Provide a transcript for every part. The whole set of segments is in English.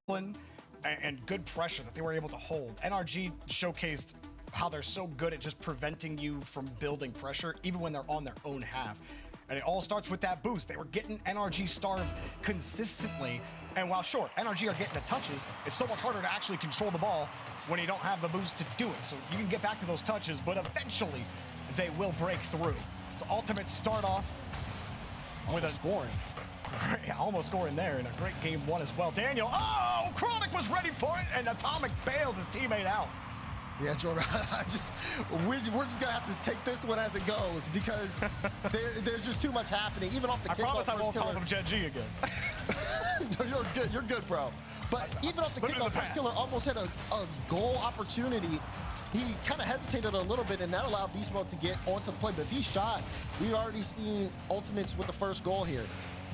and good pressure that they were able to hold. NRG showcased how they're so good at just preventing you from building pressure, even when they're on their own half. And it all starts with that boost. They were getting NRG starved consistently. And while sure, NRG are getting the touches, it's so much harder to actually control the ball when you don't have the boost to do it. So you can get back to those touches, but eventually they will break through. So Ultimates start off with a scoring. Yeah, almost scoring there in a great game one as well. Daniel, oh, Chronic was ready for it, and Atomic bails his teammate out. Yeah, Jordan, we're just gonna have to take this one as it goes because there's just too much happening. Even off the kickoff, I promise I won't call him Gen G again. You're good, bro. But even off the kickoff, First Killer almost had a goal opportunity. He kind of hesitated a little bit, and that allowed Beast Mode to get onto the play. But if he shot, we'd already seen Ultimates with the first goal here.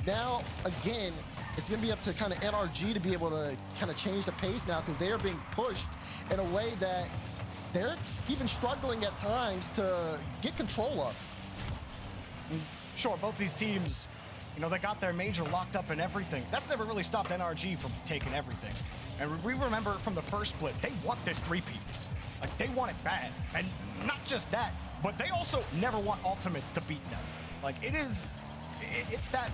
Now, again, it's going to be up to kind of NRG to be able to kind of change the pace now because they are being pushed in a way that they're even struggling at times to get control of. Sure, both these teams, you know, they got their major locked up and everything. That's never really stopped NRG from taking everything. And we remember from the first split, they want this three-peat. Like, they want it bad. And not just that, but they also never want Ultimates to beat them. Like, it's that,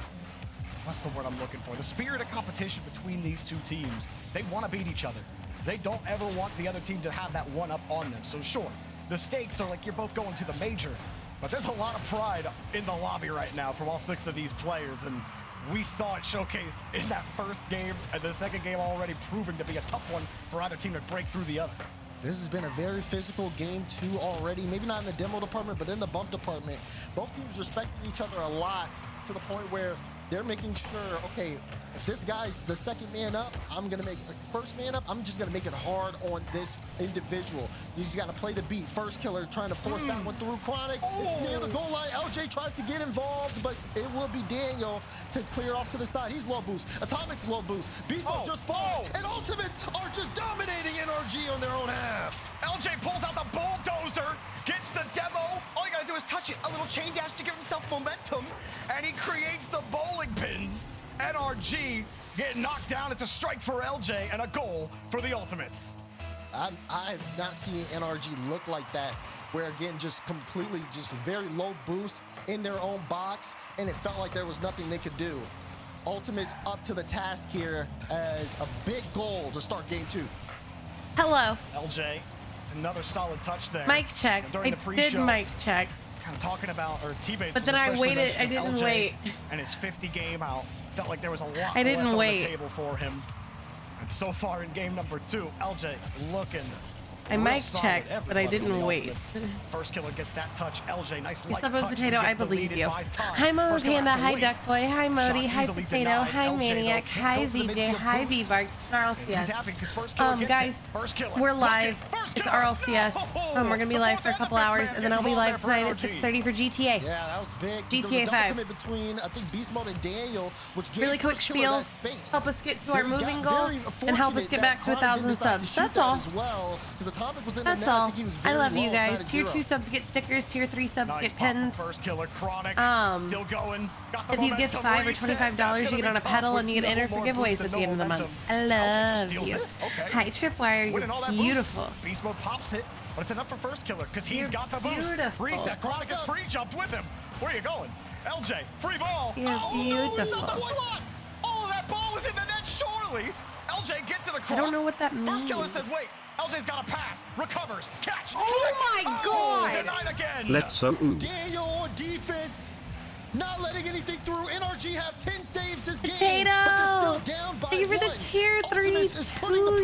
what's the word I'm looking for? The spirit of competition between these two teams. They want to beat each other. They don't ever want the other team to have that one up on them. So sure, the stakes are like you're both going to the major, but there's a lot of pride in the lobby right now from all 6 of these players. And we saw it showcased in that first game and the second game already proving to be a tough one for either team to break through the other. This has been a very physical game 2 already, maybe not in the demo department, but in the bump department. Both teams respecting each other a lot to the point where they're making sure, okay, if this guy's the second man up, I'm gonna make first man up, I'm just gonna make it hard on this individual. You just gotta play the beat. First Killer trying to force that one through. Chronic, it's near the goal line. LJ tries to get involved, but it will be Daniel to clear it off to the side. He's low boost. Atomic's low boost. Beast Mode just falls, and Ultimates are just dominating NRG on their own half. LJ pulls out the bulldozer, gets the demo. All you gotta do is touch it. A little chain dash to give himself momentum, and he creates the bowling pins. NRG getting knocked down. It's a strike for LJ and a goal for the Ultimates. I've not seen NRG look like that, where again, just completely, just very low boost in their own box, and it felt like there was nothing they could do. Ultimates up to the task here as a big goal to start game 2. Hello. LJ, another solid touch there. Mic check. I did mic check. Kind of talking about, or T-Bates. But then I waited. I didn't LJ wait. And his 50 game out. Felt like there was a lot I didn't left wait. on the table for him. And so far in game number 2, LJ looking. I mic checked, but I didn't wait. First Killer gets that touch. LJ, nice light What's up, touch. Potato? I believe you. Hi, Mo Panda. Hi, Duck Boy. Hi, Modi. Hi, Potato. Hi, Maniac. Hi, ZJ. Hi, V-Barks. RLCS. Guys, we're live. It's RLCS. We're going to be live for a couple hours, and then I'll be live tonight at 6:30 for GTA. Yeah, that was big. GTA 5. Between, I think, Beast Mode and Daniel, which gave really quick spiel. Help us get to our moving goal, and help us get back to 1,000 subs. That's all. That's all. I love you guys. Tier 2 subs get stickers. Tier 3 subs get pins. First Killer, Chronic, still going. If you gift $5 or $25, you get on a pedal and you get entered for giveaways at the end of the month. I love you. Hi, Tripwire. You're beautiful. Beast Mode pops it, but it's enough for First Killer because he's got the boost. Reset. Chronic is pre-jumped with him. Where are you going? LJ, free ball. You're beautiful. Oh, that ball was in the net, surely. LJ gets it across. I don't know what that means. First Killer says, wait. LJ's got a pass, recovers, catch, oh my God! Denied again. Let's Daniel on defense, not letting anything through. NRG have 10 saves this Potato. game, but they're still down by Thank you for the tier 3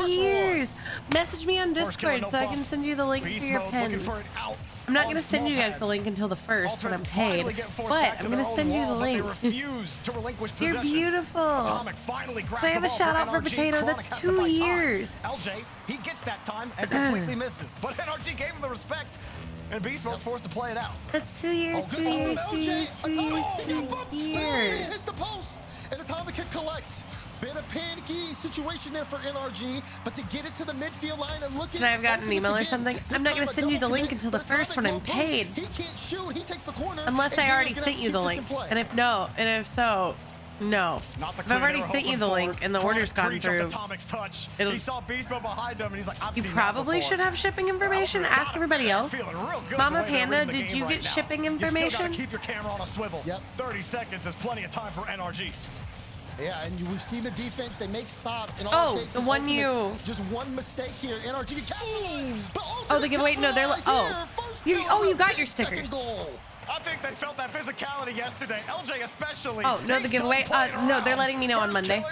2 years. Message me on Discord so I can send you the link for your pins. I'm not going to send you guys the link until the 1st when I'm paid, but I'm going to send you the link. You're beautiful. Can I have a shout out for Potato? That's 2 years. LJ, he gets that time and completely misses, but NRG gave him the respect, and Beast Mode's forced to play it out. That's 2 years, 2 years, 2 years, 2 years, 2 years. Hits the post, and Atomic can collect. Been a panicky situation there for NRG, but to get it to the midfield line and look at. Should I have gotten an email or something? I'm not going to send you the link until the 1st when I'm paid. He can't shoot. He takes the corner. Unless I already sent you the link. And if so, No. I've already sent you the link and the order's gone through. He saw Beast Mode behind him and he's like, you probably should have shipping information. Ask everybody else. Mama Panda, did you get shipping information? You still gotta keep your camera on a swivel. Yep. 30 seconds is plenty of time for NRG. Yeah, and we've seen the defense. They make stops. And all it takes is just one mistake here. NRG can oh, the giveaway. No, they're you got your stickers. I think they felt that physicality yesterday. LJ especially. Oh, no, the giveaway. No, they're letting me know on Monday.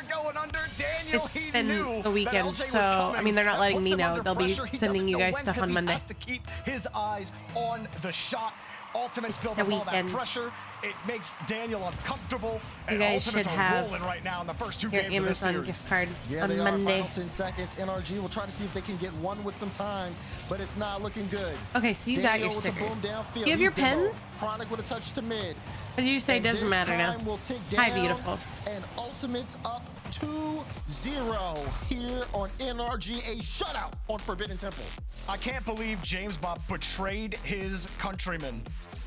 Daniel, it's been the weekend, so I mean, they're not letting me know. They'll be sending you guys stuff on Monday. He has to keep his eyes on the shot. Ultimate's built up all that pressure. It makes Daniel uncomfortable. You guys should have rolling right now in the first 2 your games Amazon of this gift card yeah, on Monday. Final 10 seconds. NRG will try to see if they can get one with some time, but it's not looking good. Okay, so you got your stickers. You have your pens? Chronic with a touch to mid. What did you say? Doesn't matter now. Hi, beautiful. And Ultimate's up 2-0 here on NRG, a shutout on Forbidden Temple. I can't believe James Bob betrayed his countrymen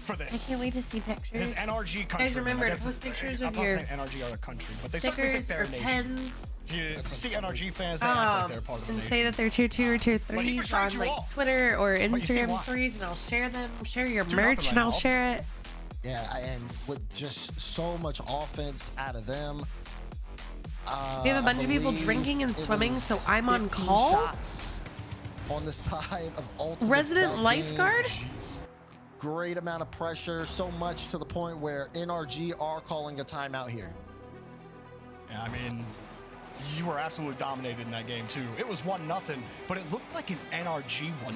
for this. I can't wait to see pictures. His NRG country. Guys, remember to post pictures of your NRG are a country, but they stickers think or they're a pens. If you see NRG fans, they act like they're part of the and nation. say that they're tier 2 or tier 3s on like Twitter or Instagram stories, and I'll share them. Share your merch, and I'll share it. Yeah, and with just so much offense out of them. We have a bunch of people drinking and swimming, so I'm on call. Shots on the side of Ultimate. Resident lifeguard? Great amount of pressure, so much to the point where NRG are calling a timeout here. Yeah, I mean, you were absolutely dominated in that game too. It was 1-0, but it looked like an NRG 1-0,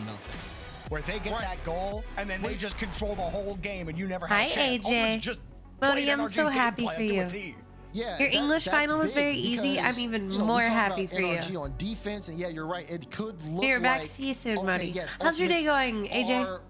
where they get that goal and then they just control the whole game and you never have a chance. AJ. Bodhi, I'm so happy for you. Yeah, your English final was very easy. I'm even more happy for you. NRG on defense, and yeah, you're right. It could look you're back. like, See you soon, Muddy. Yes, how's your day going, AJ?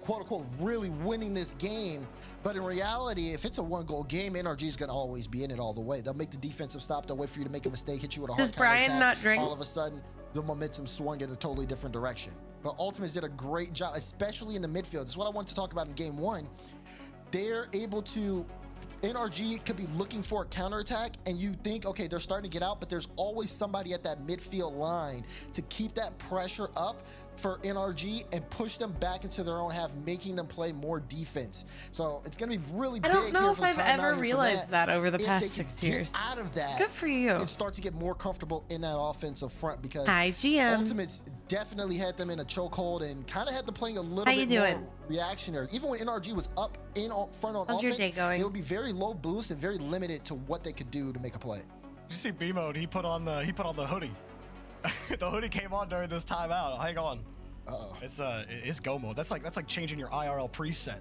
Quote unquote really winning this game, but in reality, if it's a 1-goal game, NRG is going to always be in it all the way. They'll make the defensive stop. They'll wait for you to make a mistake, hit you with a hard counter attack. Not drink? All of a sudden, the momentum swung in a totally different direction. But Ultimates did a great job, especially in the midfield. This is what I wanted to talk about in game 1. They're able to. NRG could be looking for a counterattack, and you think, okay, they're starting to get out, but there's always somebody at that midfield line to keep that pressure up for NRG and push them back into their own half, making them play more defense. So it's going to be really big. I don't know if I've ever realized that over the past 6 years. Out of that, good for you. And start to get more comfortable in that offensive front, because Ultimates definitely had them in a chokehold and kind of had them playing a little bit more reactionary. Even when NRG was up in front on offense, it would be very low boost and very limited to what they could do to make a play. You see B mode? He put on the hoodie. The hoodie came on during this timeout. Hang on. Uh-oh. It's go mode. That's like changing your IRL preset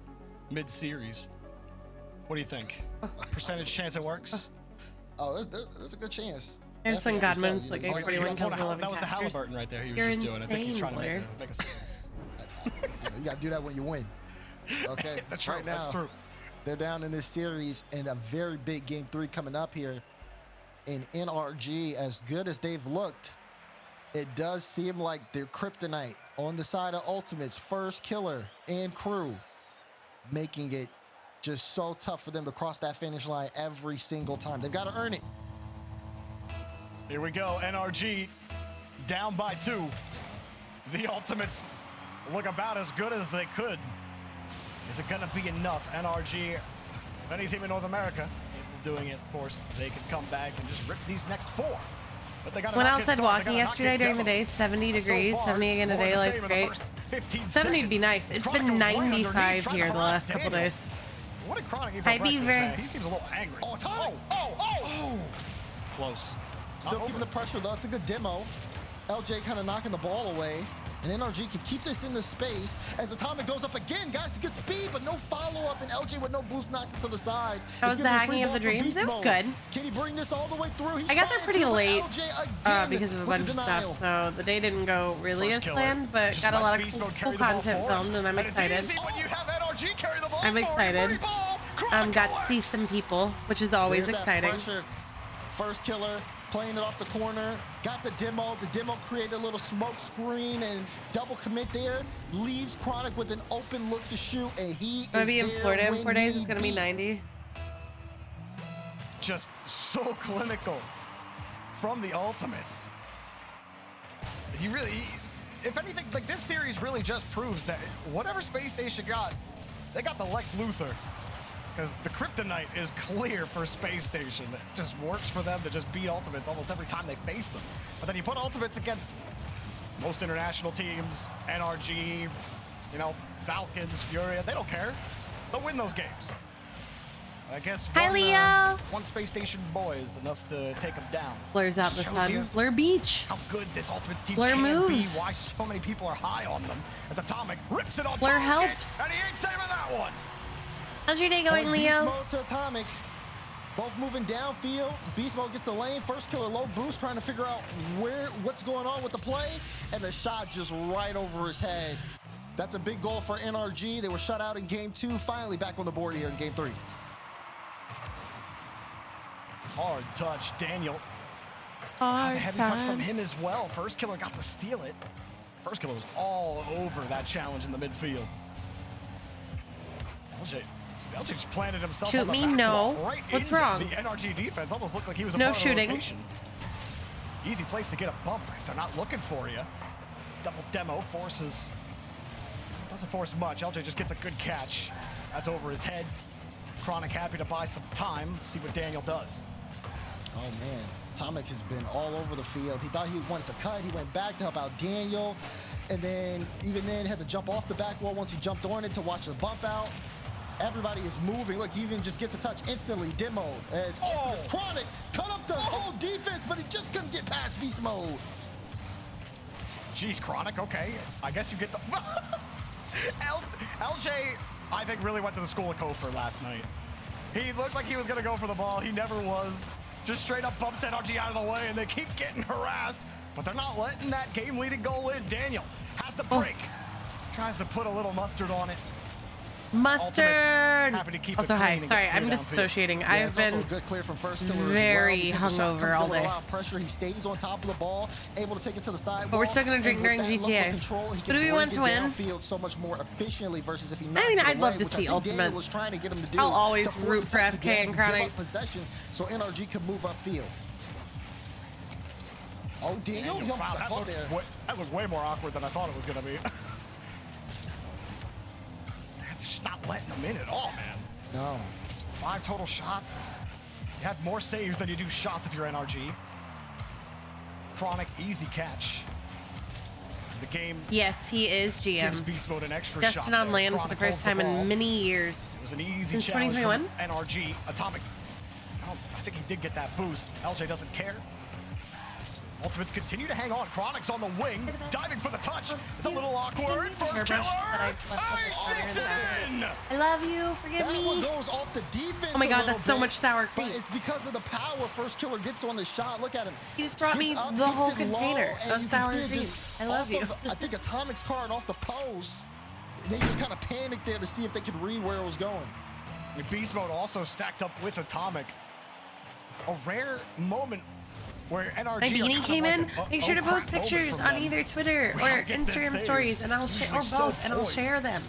mid-series. What do you think? Percentage chance it works? Oh, there's a good chance. There's when Godman's like 41 kills and 11 That was the Halliburton right there. He was just doing. I think he's trying to make a you gotta do that when you win. Okay. That's true. Right now, that's true. They're down in this series, and a very big game 3 coming up here. In NRG, as good as they've looked, it does seem like their kryptonite on the side of Ultimate's first killer and crew, making it just so tough for them to cross that finish line every single time. They've got to earn it. Here we go. NRG down by 2. The Ultimates look about as good as they could. Is it going to be enough? NRG, any team in North America, doing it, of course, they can come back and just rip these next 4. But they went outside walking yesterday during the day, 70 degrees, 70 again today, life's great. 70 would be nice. It's been 95 here the last couple days. What a Chronic Hi, Beaver. He seems a little angry. Close. Still keeping the pressure, though. It's a good demo. LJ kind of knocking the ball away. And NRG can keep this in the space as Atomic goes up again. Guys, good speed, but no follow-up. And LJ with no boost knocks it to the side. That was the hacking of the dreams. It was good. Can he bring this all the way through? I got there pretty late because of a bunch of stuff. So the day didn't go really as planned, but got a lot of cool content filmed, and I'm excited. I'm excited. Got to see some people, which is always exciting. First killer. Playing it off the corner, got the demo. The demo created a little smoke screen and double commit there. Leaves Chronic with an open look to shoot, and he is gonna be in Florida in 4 days. It's gonna be 90. just so clinical from the Ultimates. You really, if anything, like this series really just proves that whatever Space Station got, they got the Lex Luthor. Because the Kryptonite is clear for Space Station. It just works for them to just beat Ultimates almost every time they face them. But then you put Ultimates against most international teams, NRG, you know, Falcons, Furia, they don't care. They'll win those games. I guess one Space Station boy is enough to take them down. Blur's out the sun. Blur Beach. How good this Ultimates team Blur can moves. be. Why so many people are high on them. As Atomic rips it on Blur target, helps. and he ain't saving that one. How's your day going, Beast Leo? mode to Atomic. Both moving downfield. Beast mode gets the lane. First killer low boost, trying to figure out what's going on with the play, and the shot just right over his head. That's a big goal for NRG. They were shut out in game 2. Finally back on the board here in game 3. Hard touch, Daniel. Hard That's a heavy touch from him as well. First killer got to steal it. First killer was all over that challenge in the midfield. LJ just planted himself Shoot on the me, back no. wall, right What's into wrong? The NRG defense almost looked like he was a No part shooting. of the rotation. Easy place to get a bump if they're not looking for you. Double demo doesn't force much. LJ just gets a good catch. That's over his head. Chronic happy to buy some time. See what Daniel does. Oh man, Atomic has been all over the field. He thought he wanted to cut. He went back to help out Daniel, and then even then had to jump off the back wall once he jumped on it to watch the bump out. Everybody is moving. Look, he even just gets a touch instantly. Demo as Chronic cut up the whole defense, but he just couldn't get past beast mode. Jeez, Chronic, okay. I guess you get the... LJ, I think, really went to the school of Kofor last night. He looked like he was going to go for the ball. He never was. Just straight up bumps NRG out of the way, and they keep getting harassed. But they're not letting that game-leading goal in. Daniel has to break. Tries to put a little mustard on it. Mustard. Happy to keep Also, it clean hi. and Sorry, get I'm downfield. dissociating. Yeah, I've it's been also a good clear from first killer very as well, hungover all day. A lot of pressure. He stays on top of the ball, able to take it to the side. But we're still gonna drink during GTA. Who do we want to win? Downfield so much more efficiently versus if he. I mean, I'd love to which see I think Daniel Ultimate. was trying to get him to do. I'll always to force root him for to FK and give Chronic. up possession so NRG could move upfield. Oh, Daniel, he almost got caught there. That looked way more awkward than I thought it was going to be. They're just not letting them in at all, man. No. 5 total shots. You have more saves than you do shots if you're NRG. Chronic, easy catch. The game. Yes, he is Gives GM. Beast Mode an extra Destin shot on there. land for Chronic the first holds the time ball. in many years. It was an easy Since challenge 2021? from NRG. Atomic. Oh, I think he did get that boost. LJ doesn't care. Ultimates continue to hang on. Chronic's on the wing, diving for the touch. It's a little awkward. First killer. He sneaks it in. I love you. Forgive That one me. goes off the defense. Oh my a God, little that's so bit, much sour but cream. it's because of the power first killer gets on the shot. Look at him. He just brought me Gets up, the hits whole it low, container and of you can sour see it cream. just I love off you. of, I think Atomic's card off the post. They just kind of panicked there to see if they could read where it was going. Beast Mode also stacked up with Atomic. A rare moment where NRG My beanie came in. Make sure to post pictures on either Twitter or Instagram stories, and I'll share, or both, and I'll share them.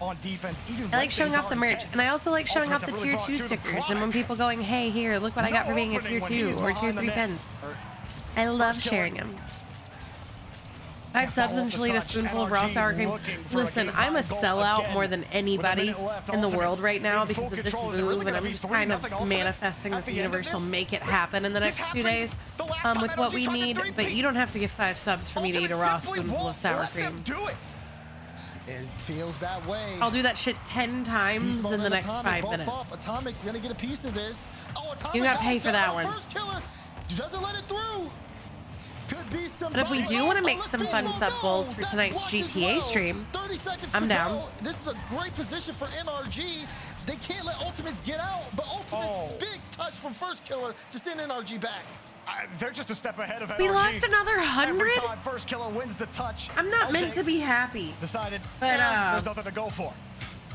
On defense, even I like showing off the merch, and I also like showing off the tier 2 stickers. And when people going, hey, here, look what I got for being a tier 2 or tier 3 pins. I love sharing them. 5 subs and she'll eat a spoonful of raw sour cream. Listen, I'm a sellout more than anybody in the world right now because of this move, and I'm just kind of manifesting that the universe will make it happen in the next 2 days with what we need. But you don't have to give 5 subs for me to eat a raw spoonful of sour cream. It feels that way. I'll do that shit 10 times in the next 5 minutes. Atomic's gonna get a piece of this. Oh, Atomic You gotta pay for that one. First killer doesn't let it through. Could be some. But if we do want to make some fun sub goals for tonight's GTA stream, 30 seconds I'm to down. go. This is a great position for NRG. They can't let Ultimates get out, but Ultimates big touch from first killer to send NRG back. They're just a step ahead of NRG. We lost another 100? Every time first killer wins the touch. I'm not LJ meant to be happy. Decided, but there's nothing to go for.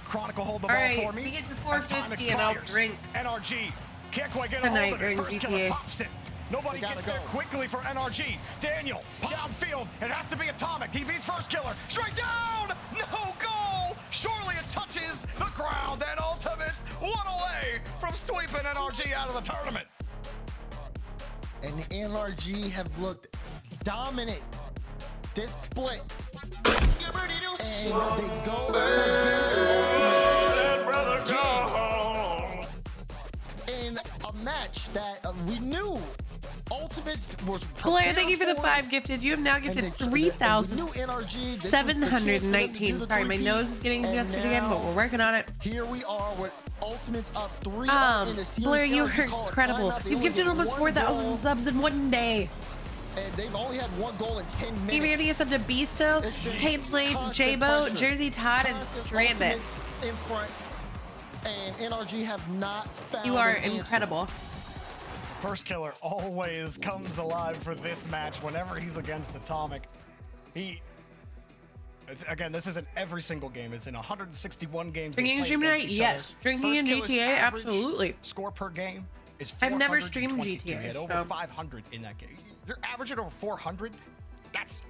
Chronicle hold the ball for me. We get to 450 and I'll drink. NRG can't quite get a Tonight hold of it. during First GTA. killer pops it. Nobody gets there quickly for NRG. Daniel, downfield. It has to be Atomic. He beats first killer. Straight down. No goal. Surely it touches the ground. And Ultimates one away from from sweeping NRG out of the tournament. And the NRG have looked dominant this split. And they go against Ultimates in a match that we knew Ultimates was prepared Blair, thank you for the for. 5 gifted. You have now gifted 3,719. Sorry, my nose is getting congested again, but we're working on it. Here we are with Ultimates up 3-0 in the series. Blair, you NRG are call a incredible. timeout. They You've only gifted get almost 1 4,000 goal, subs in 1 day. and they've only had 1 goal in 10 minutes. Even if you sub to Beasto, Kate Slade, J-Bo, Jersey Todd, and Stranded. In front, and NRG have not found You are an answer. incredible. First Killer always comes alive for this match whenever he's against Atomic. Again, this isn't every single game. It's in 161 games. Drinking and streaming tonight? Yes. Drinking in GTA? Absolutely. Score per game is I've never streamed 422. GTA. He had over 500 in that game. You're averaging over 400. That's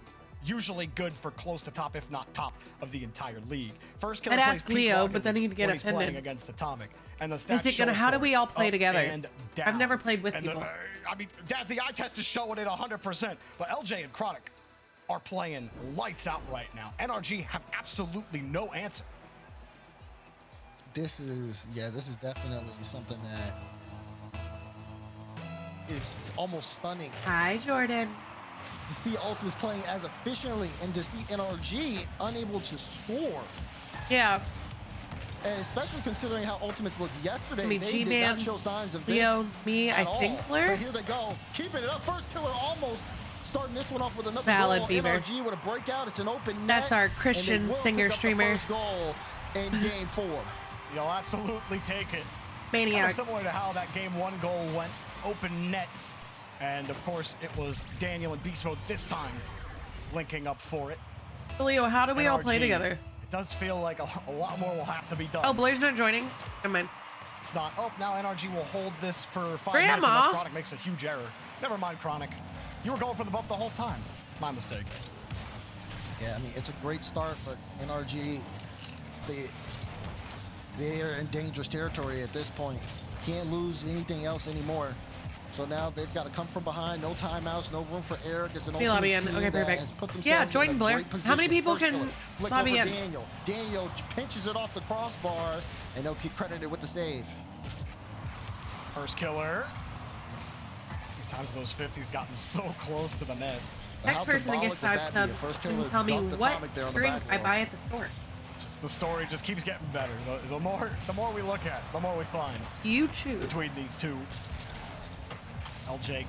usually good for close to top, if not top, of the entire league. First Killer I'd plays ask peak Leo, Rocket but then League he'd get when he's playing offended. against Atomic. And the stats Is it gonna? show How do for we all play up together? and down. I've never played with And people. I mean, Daz, the eye test is showing it 100%. But LJ and Chronic are playing lights out right now. NRG have absolutely no answer. This is definitely something that is almost stunning Hi, Jordan. to see Ultimates playing as efficiently and to see NRG unable to score. Yeah. And especially considering how Ultimates looked yesterday, I mean, they did G-Man, not show signs of Leo, this me, at I all. think, Blair. But here they go, keeping it up. First Killer almost starting this one off with another Valid, goal. Beaver. NRG with a breakout. It's an open net. That's our and they Christian will singer pick up the streamer. first goal in Game 4. You'll absolutely take it. Kind Maniac. of similar to how that Game 1 goal went, open net. And of course, it was Daniel and Beast Mode this time linking up for it. Leo, how do we all play NRG, together? It does feel like a lot more will have to be done. Oh, Blair's not joining? Never mind. It's not. Oh, now NRG will hold this for 5 Grandma. minutes unless Chronic makes a huge error. Never mind, Chronic. You were going for the bump the whole time. My mistake. Yeah, I mean, it's a great start, but NRG, they're in dangerous territory at this point. Can't lose anything else anymore. So now they've got to come from behind. No timeouts, no room for error. It's an ultimate lobby in. team Okay, that perfect. has put themselves Yeah, in join a Blair. great position. How many people First can Killer, flick lobby over in? Daniel. Daniel pinches it off the crossbar, and they'll get credited with the save. First Killer. Times those 50s gotten so close to the net. Next How person to symbolic get would 5 that be? A subs First can Killer tell me dunked Atomic there on what the drink back I wall. buy at the store. Just the story just keeps getting better. The more we look at, the more we find You choose. between these two. LJ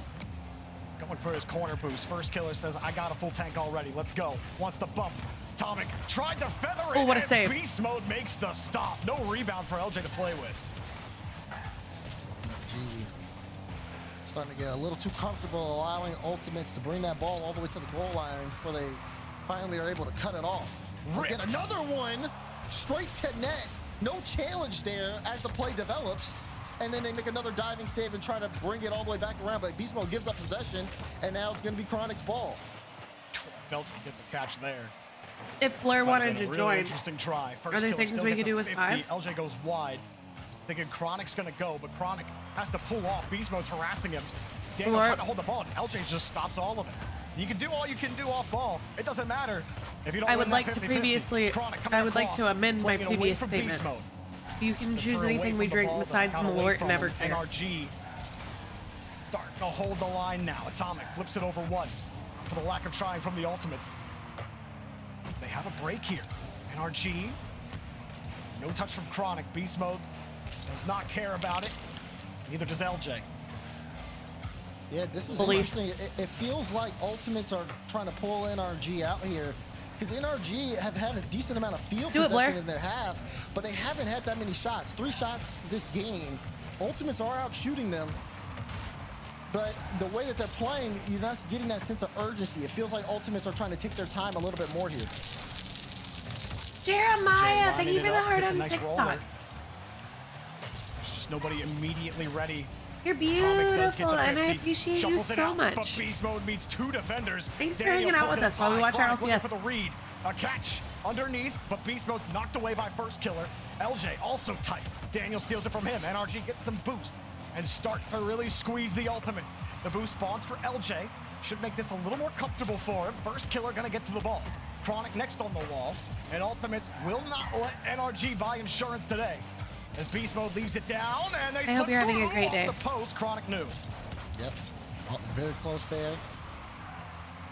going for his corner boost. First Killer says, I got a full tank already. Let's go. Wants the bump. Atomic tried to feather it. Oh, what a and save. Beast Mode makes the stop. No rebound for LJ to play with. Gee, starting to get a little too comfortable allowing Ultimates to bring that ball all the way to the goal line before they finally are able to cut it off. Ripped. Again, another one straight to net. No challenge there as the play develops. And then they make another diving save and try to bring it all the way back around. But Beast Mode gives up possession, and now it's going to be Chronic's ball. LJ gets a catch there. If Blair wanted to Really join, interesting try. First are there Killer things still we gets could a do with 50. 5? LJ goes wide. Thinking Chronic's gonna go, but Chronic has to pull off. Beast Mode's harassing him. Daniel Or- trying to hold the ball. LJ just stops all of it. You can do all you can do off ball. It doesn't matter if you don't I win would that like to 50-50. previously, Chronic coming I would like across, to amend my playing it away previous from Beast statement. Mode. You can choose They're away anything we from the drink ball, but besides not away Malort from and him. Everclear. NRG starting to hold the line now. Atomic flips it over one for the lack of trying from the Ultimates. They have a break here. NRG, no touch from Chronic. Beast Mode does not care about it. Neither does LJ. Yeah, this is Belief. interesting. It feels like Ultimates are trying to pull NRG out here. Because NRG have had a decent amount of field Do it, Blair. possession in their half, but they haven't had that many shots. 3 shots this game. Ultimates are out shooting them. But the way that they're playing, you're not getting that sense of urgency. It feels like Ultimates are trying to take their time a little bit more here. Jeremiah, thank you for the heart Gets a on nice roller. TikTok. There's just nobody immediately ready You're beautiful, and I appreciate you so much. But Beast Mode meets 2 defenders. Thanks for hanging out with us while we watch our LCS. For the read. A catch underneath, but Beast Mode's knocked away by first killer. LJ also tight. Daniel steals it from him. NRG gets some boost and start to really squeeze the ultimates. The boost spawns for LJ. Should make this a little more comfortable for him. First killer gonna get to the ball. Chronic next on the wall. And ultimates will not let NRG buy insurance today. As Beast Mode leaves it down, and they I hope you're having a great day. The post, Chronic knew. Yep, very close there.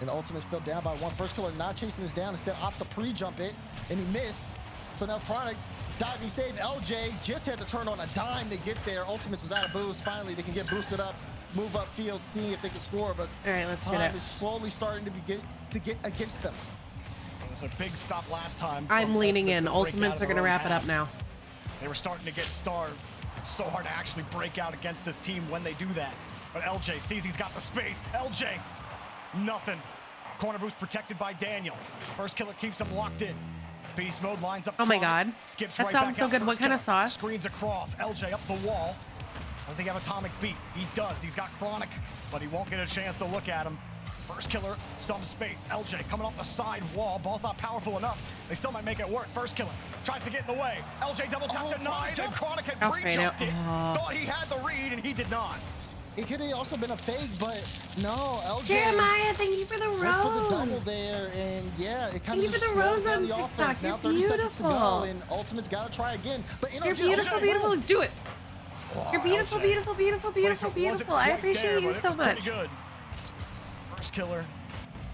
And Ultimate still down by 1. First killer not chasing this down, instead opts to pre-jump it, and he missed. So now Chronic diving save. LJ just had to turn on a dime to get there. Ultimates was out of boost. Finally, they can get boosted up, move up field, see if they can score. But all right, let's time is slowly starting to get against them. It was a big stop last time. I'm leaning in. Ultimates are going to wrap it up now. They were starting to get starved. It's so hard to actually break out against this team when they do that. But LJ sees he's got the space. LJ, nothing. Corner boost protected by Daniel. First killer keeps him locked in. Beast Mode lines up. Oh my God. Skips that right sounds so good. What kind of sauce? Screens across. LJ up the wall. Does he have atomic beat? He does. He's got Chronic, but he won't get a chance to look at him. First killer, some space. LJ coming off the side wall. Ball's not powerful enough. They still might make it work. First killer tries to get in the way. LJ double tap denied, and Chronic had pre-jumped it. Thought he had the read, and he did not. It could have also been a fake, but no, LJ. Jeremiah, thank you for the rose. Went for the double there, and yeah, it kind of just slows down the TikTok. offense. Now 30 seconds to go, and Ultimate's got to try again. But you're beautiful, beautiful. Do it. You're beautiful, LJ. beautiful, beautiful, beautiful, beautiful. I appreciate you so much. Good. First killer.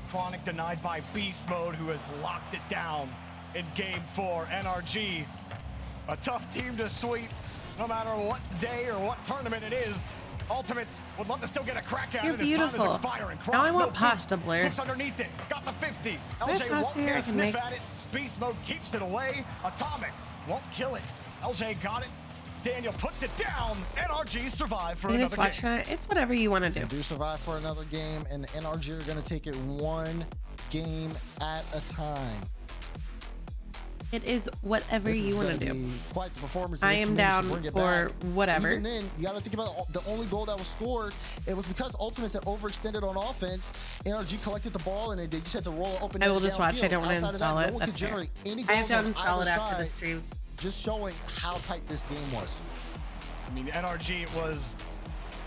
Chronic denied by Beast Mode, who has locked it down in Game 4. NRG, a tough team to sweep, no matter what day or what tournament it is. Ultimates would love to still get a crack at it. You're beautiful. Time is expiring. Now I want pasta, Blair. Slips underneath it. Got the 50. LJ won't get a sniff at it. Beast Mode keeps it away. Atomic won't kill it. LJ got it. Daniel puts it down. NRG survive for another game. It's whatever you want to do. They do survive for another game, and NRG are going to take it 1 game at a time. It is whatever you want to do. Quite the performance. I am down for whatever. Even then, you got to think about the only goal that was scored. It was because Ultimates had overextended on offense. NRG collected the ball, and they just had to roll it open. I will just watch. I don't want to install it. That's fair. I have to uninstall it after the stream. Just showing how tight this game was. I mean, NRG was.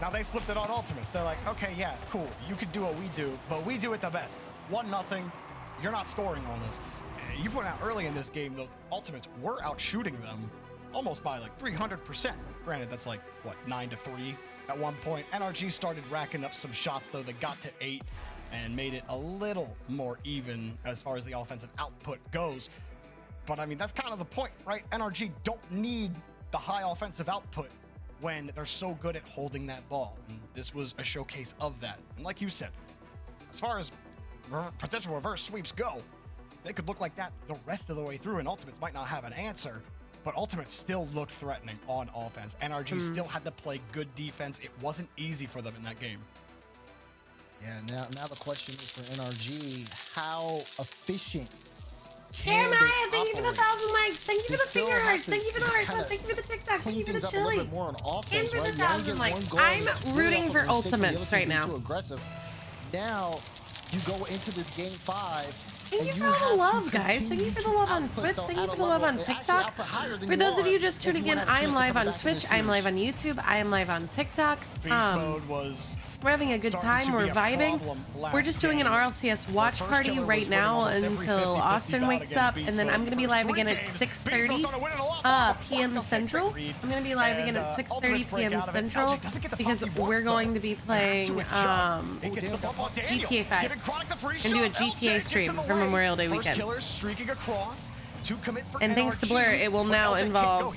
Now they flipped it on Ultimates. They're like, okay, yeah, cool. You could do what we do, but we do it the best. 1-0. You're not scoring on us. You went out early in this game, the Ultimates were out shooting them almost by like 300%. Granted, that's like, what, 9-3 at one point. NRG started racking up some shots, though. They got to 8 and made it a little more even as far as the offensive output goes. But, I mean, that's kind of the point, right? NRG don't need the high offensive output when they're so good at holding that ball. And this was a showcase of that. And like you said, as far as potential reverse sweeps go, they could look like that the rest of the way through, and Ultimates might not have an answer, but Ultimates still looked threatening on offense. NRG still had to play good defense. It wasn't easy for them in that game. Yeah, now the question is for NRG, how efficient Jeremiah, thank you for the 1,000 likes. Thank you for the finger hearts. Thank you for the hearts. Thank you for the TikTok. Thank you for the chili. And for the 1,000 likes. I'm rooting for Ultimates right now. Now you go into this game 5. Thank you for all the love, guys. Thank you for the love on Twitch. Thank you for the love on TikTok. For those of you just tuning in, I am live on Twitch. I am live on YouTube. I am live on TikTok. We're having a good time. We're vibing. We're just doing an RLCS watch party right now until Austin wakes up, and then I'm going to be live again at 6:30 p.m. Central. I'm going to be live again at 6:30 p.m. Central because we're going to be playing GTA 5 and do a GTA stream for Memorial Day weekend. And thanks to Blair, it will now involve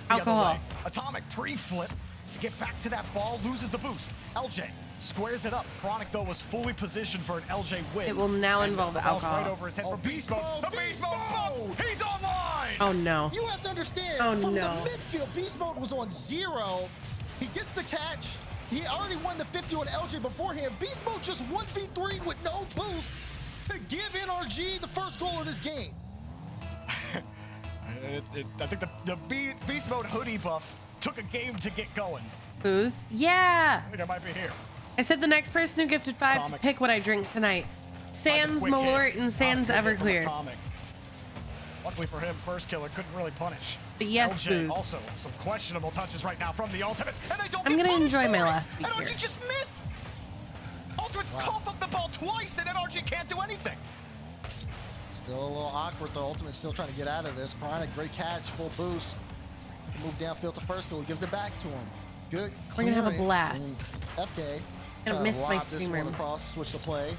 alcohol. Atomic pre-flip to get back to that ball, loses the boost. LJ squares it up. Chronic, though, was fully positioned for an LJ win. It will now involve alcohol. Right over his head for Beast Mode. The Beast Mode! He's online! Oh, no. You have to understand, from the midfield, Beast Mode was on 0. He gets the catch. He already won the 50 on LJ beforehand. Beast Mode just 1v3 with no boost to give NRG the first goal of this game. I think the Beast Mode hoodie buff took a game to get going. Booze? Yeah. I think I might be here. I said the next person who gifted 5 to pick what I drink tonight. Sans Malort and Sans Everclear. Luckily for him, first killer couldn't really punish. But yes, LJ Booze. also some questionable touches right now from the Ultimates, and they don't I'm gonna enjoy my for it. last week NRG here. just missed. Ultimates cough up the ball twice, and NRG can't do anything. Still a little awkward though. Ultimate still trying to get out of this. Chronic, great catch, full boost. Move downfield to first killer, gives it back to him. Good We're gonna have a clearance. blast. FK. Gonna miss my lob this stream one room. across, switch the play.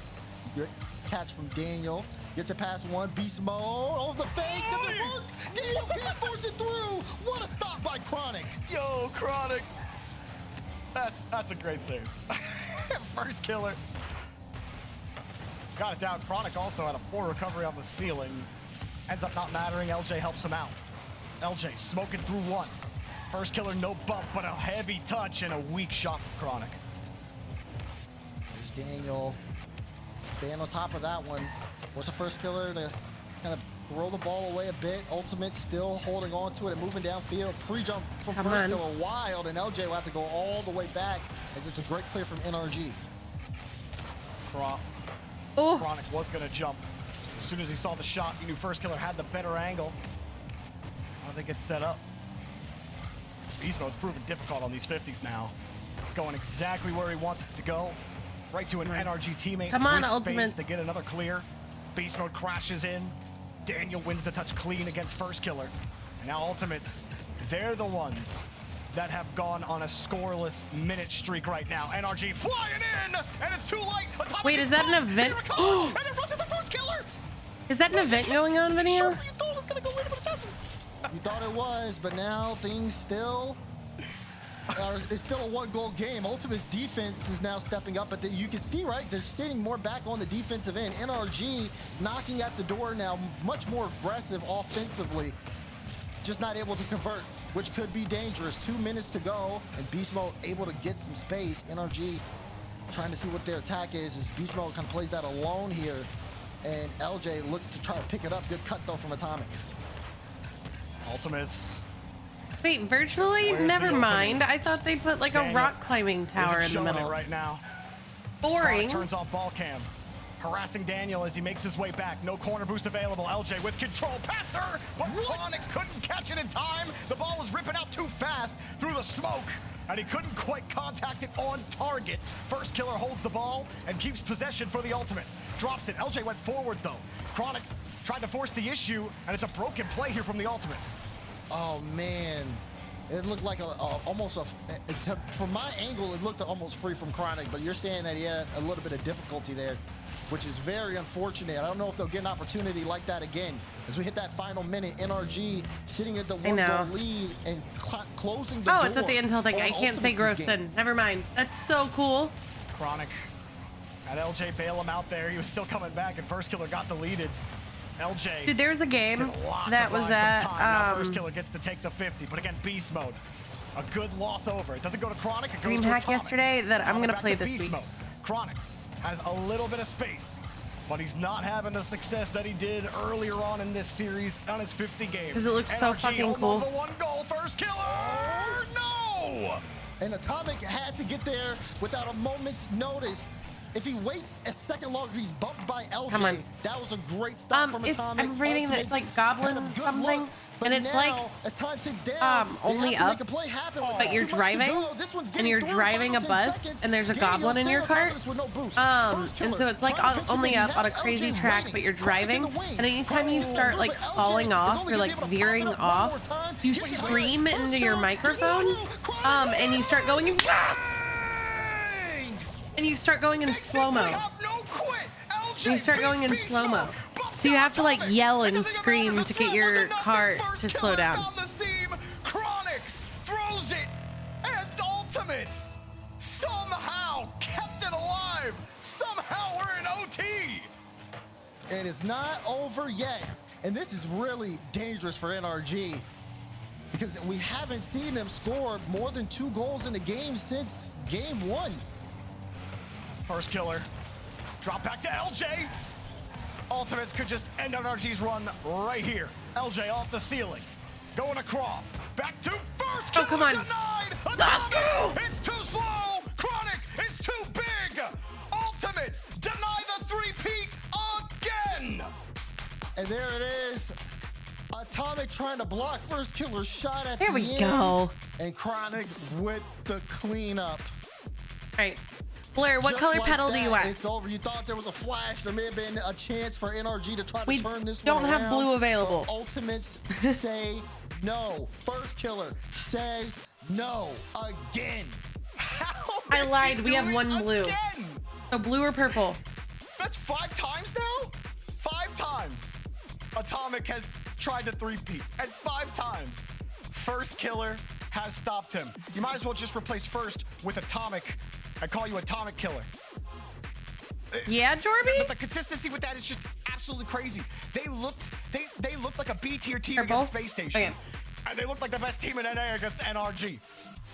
Good catch from Daniel. Gets it past one, beast mode. Oh, the fake, does it work? Daniel can't force it through. What a stop by Chronic. Yo, Chronic. That's a great save. First killer. Got it down. Chronic also had a poor recovery on the ceiling. Ends up not mattering. LJ helps him out. LJ smoking through one. First killer, no bump, but a heavy touch and a weak shot from Chronic. There's Daniel. Staying on top of that one. What's the first killer to kind of throw the ball away a bit? Ultimate still holding on to it and moving downfield. Pre-jump from first killer wild, and LJ will have to go all the way back as it's a great clear from NRG. Chronic was going to jump. As soon as he saw the shot, he knew first killer had the better angle. How they get set up. Beast mode's proven difficult on these 50s now. It's going exactly where he wants it to go. Right to an NRG teammate. Come on, with Ultimate. space to get another clear. Beast mode crashes in. Daniel wins the touch clean against first killer. And now Ultimates, they're the ones that have gone on a scoreless minute streak right now. NRG flying in, and it's too late. Atomic Wait, is that an event? And it runs at the first killer. Is that an event going on, Vinny? You thought it was gonna go in, but it doesn't. You thought it was, but now things still it's still a one-goal game. Ultimate's defense is now stepping up, but you can see, right, they're sitting more back on the defensive end. NRG knocking at the door now, much more aggressive offensively, just not able to convert, which could be dangerous. 2 minutes to go, and Beast Mode able to get some space. NRG trying to see what their attack is as Beast Mode kind of plays that alone here, and LJ looks to try to pick it up. Good cut, though, from Atomic. Ultimates. Wait, virtually? Where's Never the mind. I thought they put like a rock climbing tower in the middle. Right now. Boring. Turns off ball cam. Harassing Daniel as he makes his way back. No corner boost available. LJ with control. Passer! But Chronic couldn't catch it in time. The ball was ripping out too fast through the smoke, and he couldn't quite contact it on target. First killer holds the ball and keeps possession for the Ultimates. Drops it. LJ went forward, though. Chronic tried to force the issue, and it's a broken play here from the Ultimates. Oh, man. It looked like from my angle, it looked almost free from Chronic, but you're saying that he had a little bit of difficulty there, which is very unfortunate. I don't know if they'll get an opportunity like that again. As we hit that final minute, NRG sitting at the one-goal lead and closing the door. Oh, it's at the intel thing. I can't say gross then. Never mind. That's so cool. Chronic had LJ bail him out there. He was still coming back, and first killer got deleted. LJ. Dude, there's a game that was at first killer gets to take the 50, but again, beast mode. A good loss over. It doesn't go to Chronic, it goes to DreamHack Atomic. yesterday that I'm gonna play this beast week. Mode. Chronic has a little bit of space, but he's not having the success that he did earlier on in this series on his 50 games. Because it looks so fucking cool. The one goal, first killer. No. And Atomic had to get there without a moment's notice. If he waits a second longer, he's bumped by LJ. Come on. That was a great stop from Atomic. I'm reading that it's like Goblin something, and it's now, like as time ticks down, only up, but you're driving, and you're driving a bus, and there's a goblin in your cart, and so it's like only up on a crazy track, but you're driving, and anytime you start like falling off or like veering off, you scream into your microphone, and you start going, yes! And you start going in slow-mo. And you start going in slow-mo. So you have to like yell and scream to get your car to slow down. Chronic throws it, and Ultimate somehow kept it alive. Somehow we're in OT. And it's not over yet. And this is really dangerous for NRG, because we haven't seen them score more than 2 goals in a game since game 1. First killer. Drop back to LJ. Ultimates could just end NRG's run right here. LJ off the ceiling. Going across. Back to first killer. Oh, come on. Denied. Let's go. It's And there it is. Atomic trying to block first killer's shot at the end. There we go. And Chronic with the cleanup. All right. Blur, what Just color like pedal that, do you want? It's over. You thought there was a flash. There may have been a chance for NRG to try to turn this don't one have around, blue available. but Ultimates say no. First killer says no again. I lied. We have one blue. Again? So blue or purple? That's 5 times now? 5 times. Atomic has tried to three-peat. And 5 times. First killer has stopped him. You might as well just replace first with Atomic. I call you Atomic Killer. Yeah, Jorby? But the consistency with that is just absolutely crazy. They looked like a B-tier team Purple? against Space Station. Okay. And they looked like the best team in NA against NRG.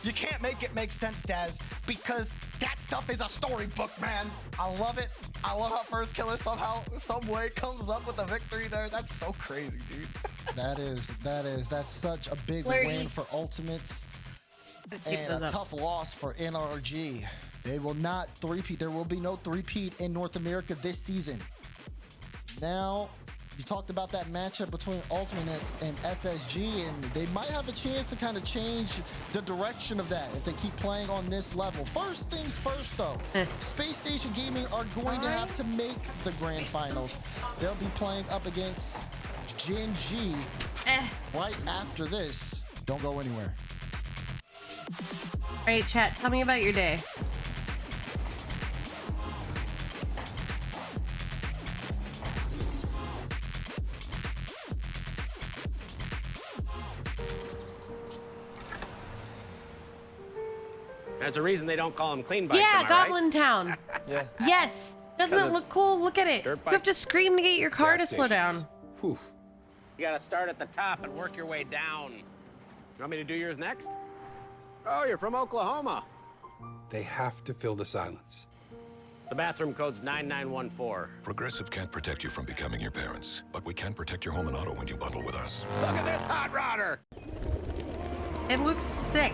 You can't make it make sense, Daz, because that stuff is a storybook, man. I love it. I love how First Killer somehow, some way comes up with a victory there. That's so crazy, dude. That's such a big win for Ultimates and a tough loss for NRG. They will not three-peat. There will be no three-peat in North America this season. Now, you talked about that matchup between Ultimate and SSG, and they might have a chance to kind of change the direction of that if they keep playing on this level. First things first, though. Space Station Gaming are going to have to make the grand finals. They'll be playing up against Gen G right after this. Don't go anywhere. All right, chat, tell me about your day. There's a reason they don't call them clean bikes. Yeah, am I Goblin right? Town. Yeah. Yes. Doesn't it look cool? Look at it. You have to scream to get your car to slow down. Whew. You gotta start at the top and work your way down. You want me to do yours next? Oh, you're from Oklahoma. They have to fill the silence. The bathroom code's 9914. Progressive can't protect you from becoming your parents, but we can protect your home and auto when you bundle with us. Look at this hot rodder. It looks sick.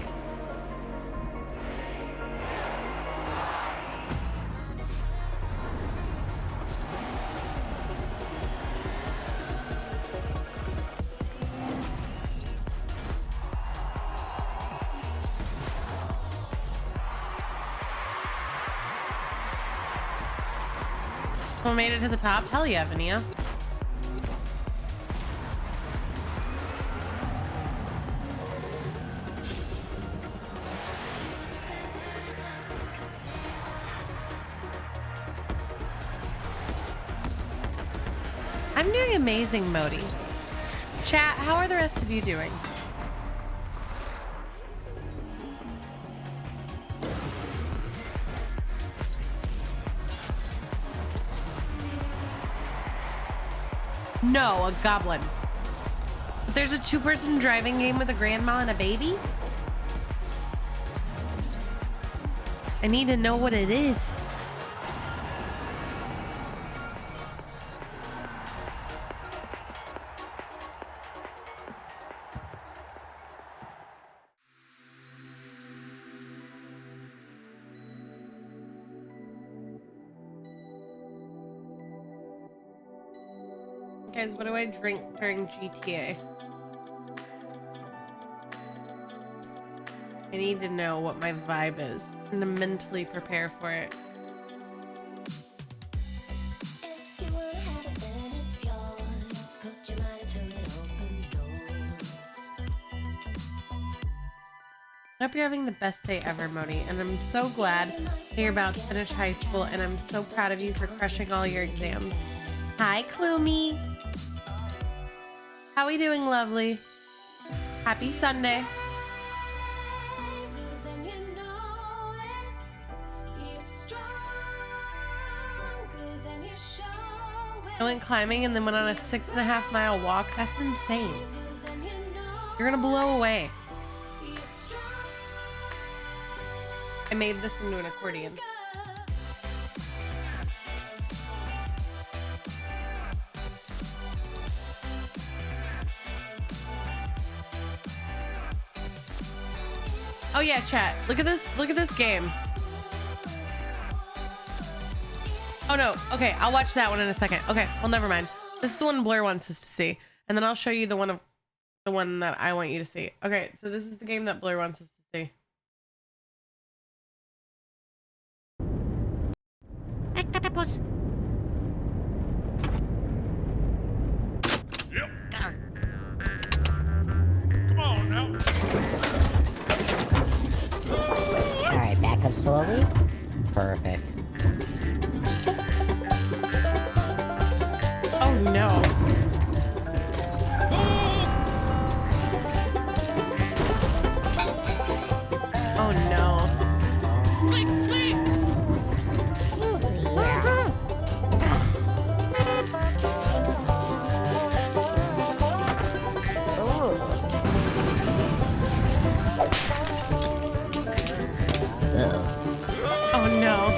Someone made it to the top? Hell yeah, Vania. I'm doing amazing, Modi. Chat, how are the rest of you doing? No, a goblin. But there's a 2-person driving game with a grandma and a baby? I need to know what it is. Guys, what do I drink during GTA? I need to know what my vibe is and to mentally prepare for it. I hope you're having the best day ever, Modi, and I'm so glad that you're about to finish high school, and I'm so proud of you for crushing all your exams. Hi, Kloomy. How we doing, lovely? Happy Sunday. I went climbing and then went on a 6.5-mile walk. That's insane. You're gonna blow away. I made this into an accordion. Oh yeah, chat. Look at this. Look at this game. Oh no. Okay, I'll watch that one in a second. Okay, well, never mind. This is the one Blair wants us to see, and then I'll show you the one that I want you to see. Okay, so this is the game that Blair wants us to see. Yep. Come on now. All right, back up slowly. Perfect. Oh no. Oh no. Oh no.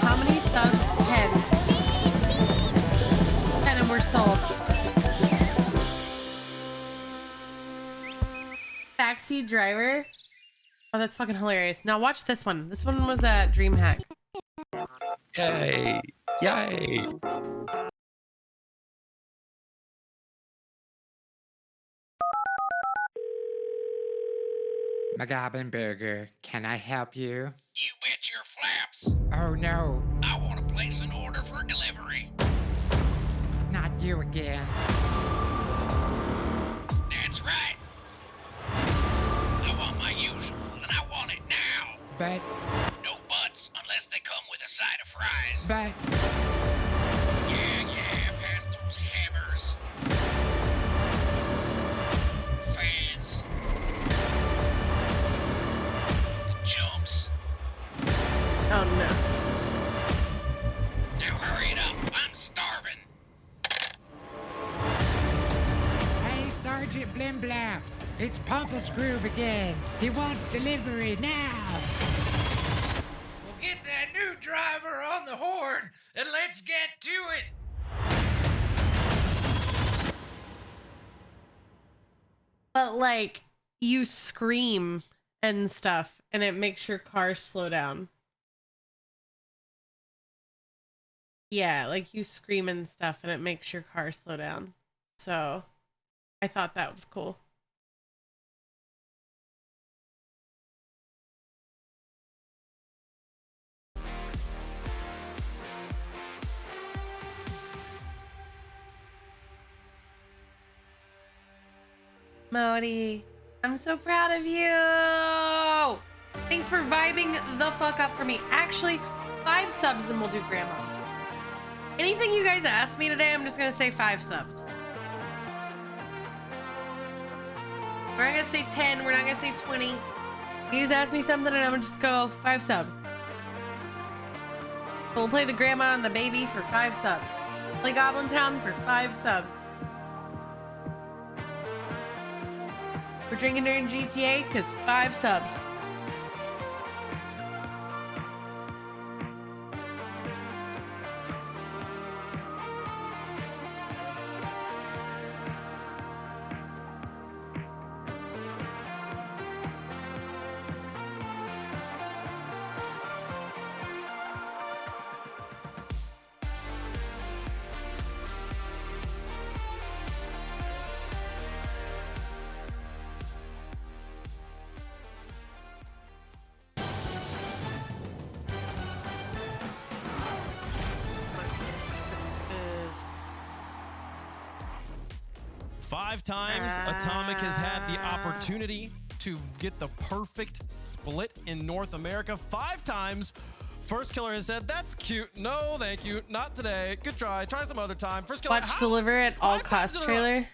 How many subs? 10. 10 and we're sold. Backseat driver. Oh, that's fucking hilarious. Now watch this one. This one was a dream hack. Yay! Yay! McGobbin Burger, can I help you? You bet your flaps. Oh no, I want to place an order for delivery. not you again. That's right. I want my usual, and I want it now. But, No buts unless they come with a side of fries. but, Yeah, pass those hammers. Fans. The jumps. Oh no. Now hurry it up. I'm starving. hey Sergeant Blimblaps, it's Papa Scroob again. He wants delivery now. Well, get that new driver on the horn and let's get to it. But like you scream and stuff and it makes your car slow down. Yeah, like you scream and stuff and it makes your car slow down. So I thought that was cool. Modi, I'm so proud of you. Thanks for vibing the fuck up for me. Actually, 5 subs and we'll do grandma. Anything you guys ask me today, I'm just gonna say 5 subs. We're not gonna say 10, we're not gonna say 20. You guys ask me something and I'm gonna just go 5 subs. So we'll play the grandma and the baby for 5 subs. Play Goblin Town for 5 subs. We're drinking during GTA because 5 subs. Five times Atomic has had the opportunity to get the perfect split in North America. 5 times First Killer has said, that's cute. No, thank you. Not today. Good try. Try some other time. First Killer. Watch Deliver at all cost trailer.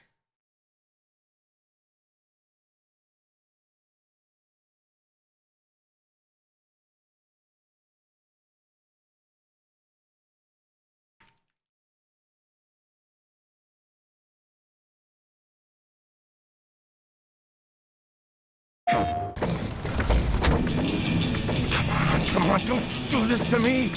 Come on, don't do this to me.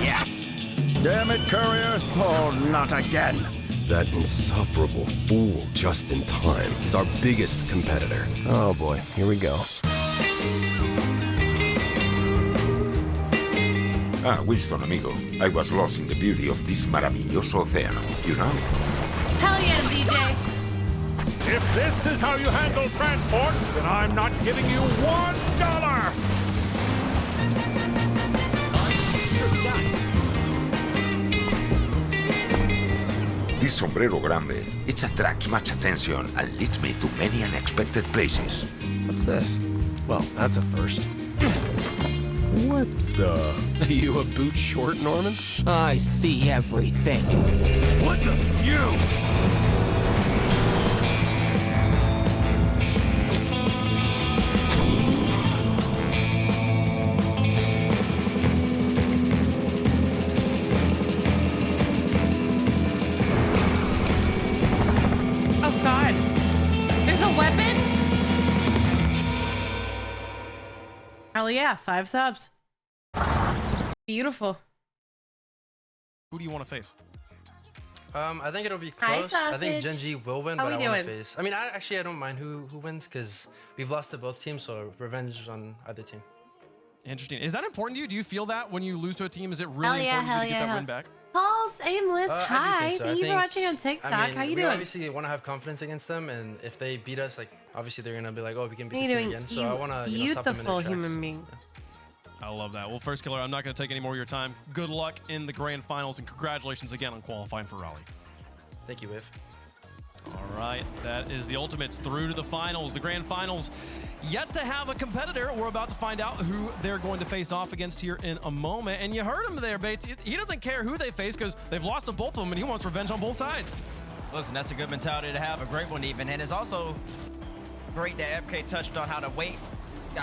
Yes. Damn it, couriers. Oh, not again. That insufferable fool just in time is our biggest competitor. Oh boy, here we go. Ah, Winston, amigo. I was lost in the beauty of this maravilloso océano, you know? Hell yeah, DJ. If this is how you handle transport, then I'm not giving you $1. This sombrero grande, it attracts much attention and leads me to many unexpected places. What's this? Well, that's a first. What the? Are you a boot short, Norman? I see everything. What the? You! Oh God. There's a weapon? Hell yeah, 5 subs. Beautiful. Who do you want to face? I think it'll be Hi, close. I think Sausage. Genji will win, How but we I want to doing? face. I mean, I don't mind who wins because we've lost to both teams, so revenge on either team. Interesting. Is that important to you? Do you feel that when you lose to a team, is it Hell really yeah, important to hell you to get yeah, that hell- win back? Paul's Aimless, I do hi. think so. I Thank you for think- watching on TikTok. I mean, How you we doing? obviously want to have confidence against them, and if they beat us, like obviously they're gonna be like, oh, we can How beat you this team doing? again. So I want to stop them in their Beautiful tracks. human being. I love that. Well, First Killer, I'm not going to take any more of your time. Good luck in the grand finals, and congratulations again on qualifying for Raleigh. Thank you, Wave. All right, that is the Ultimates through to the finals. The grand finals yet to have a competitor. We're about to find out who they're going to face off against here in a moment. And you heard him there, Bates. He doesn't care who they face because they've lost to both of them, and he wants revenge on both sides. Listen, that's a good mentality to have, a great one even. And it's also great that FK touched on how to wait.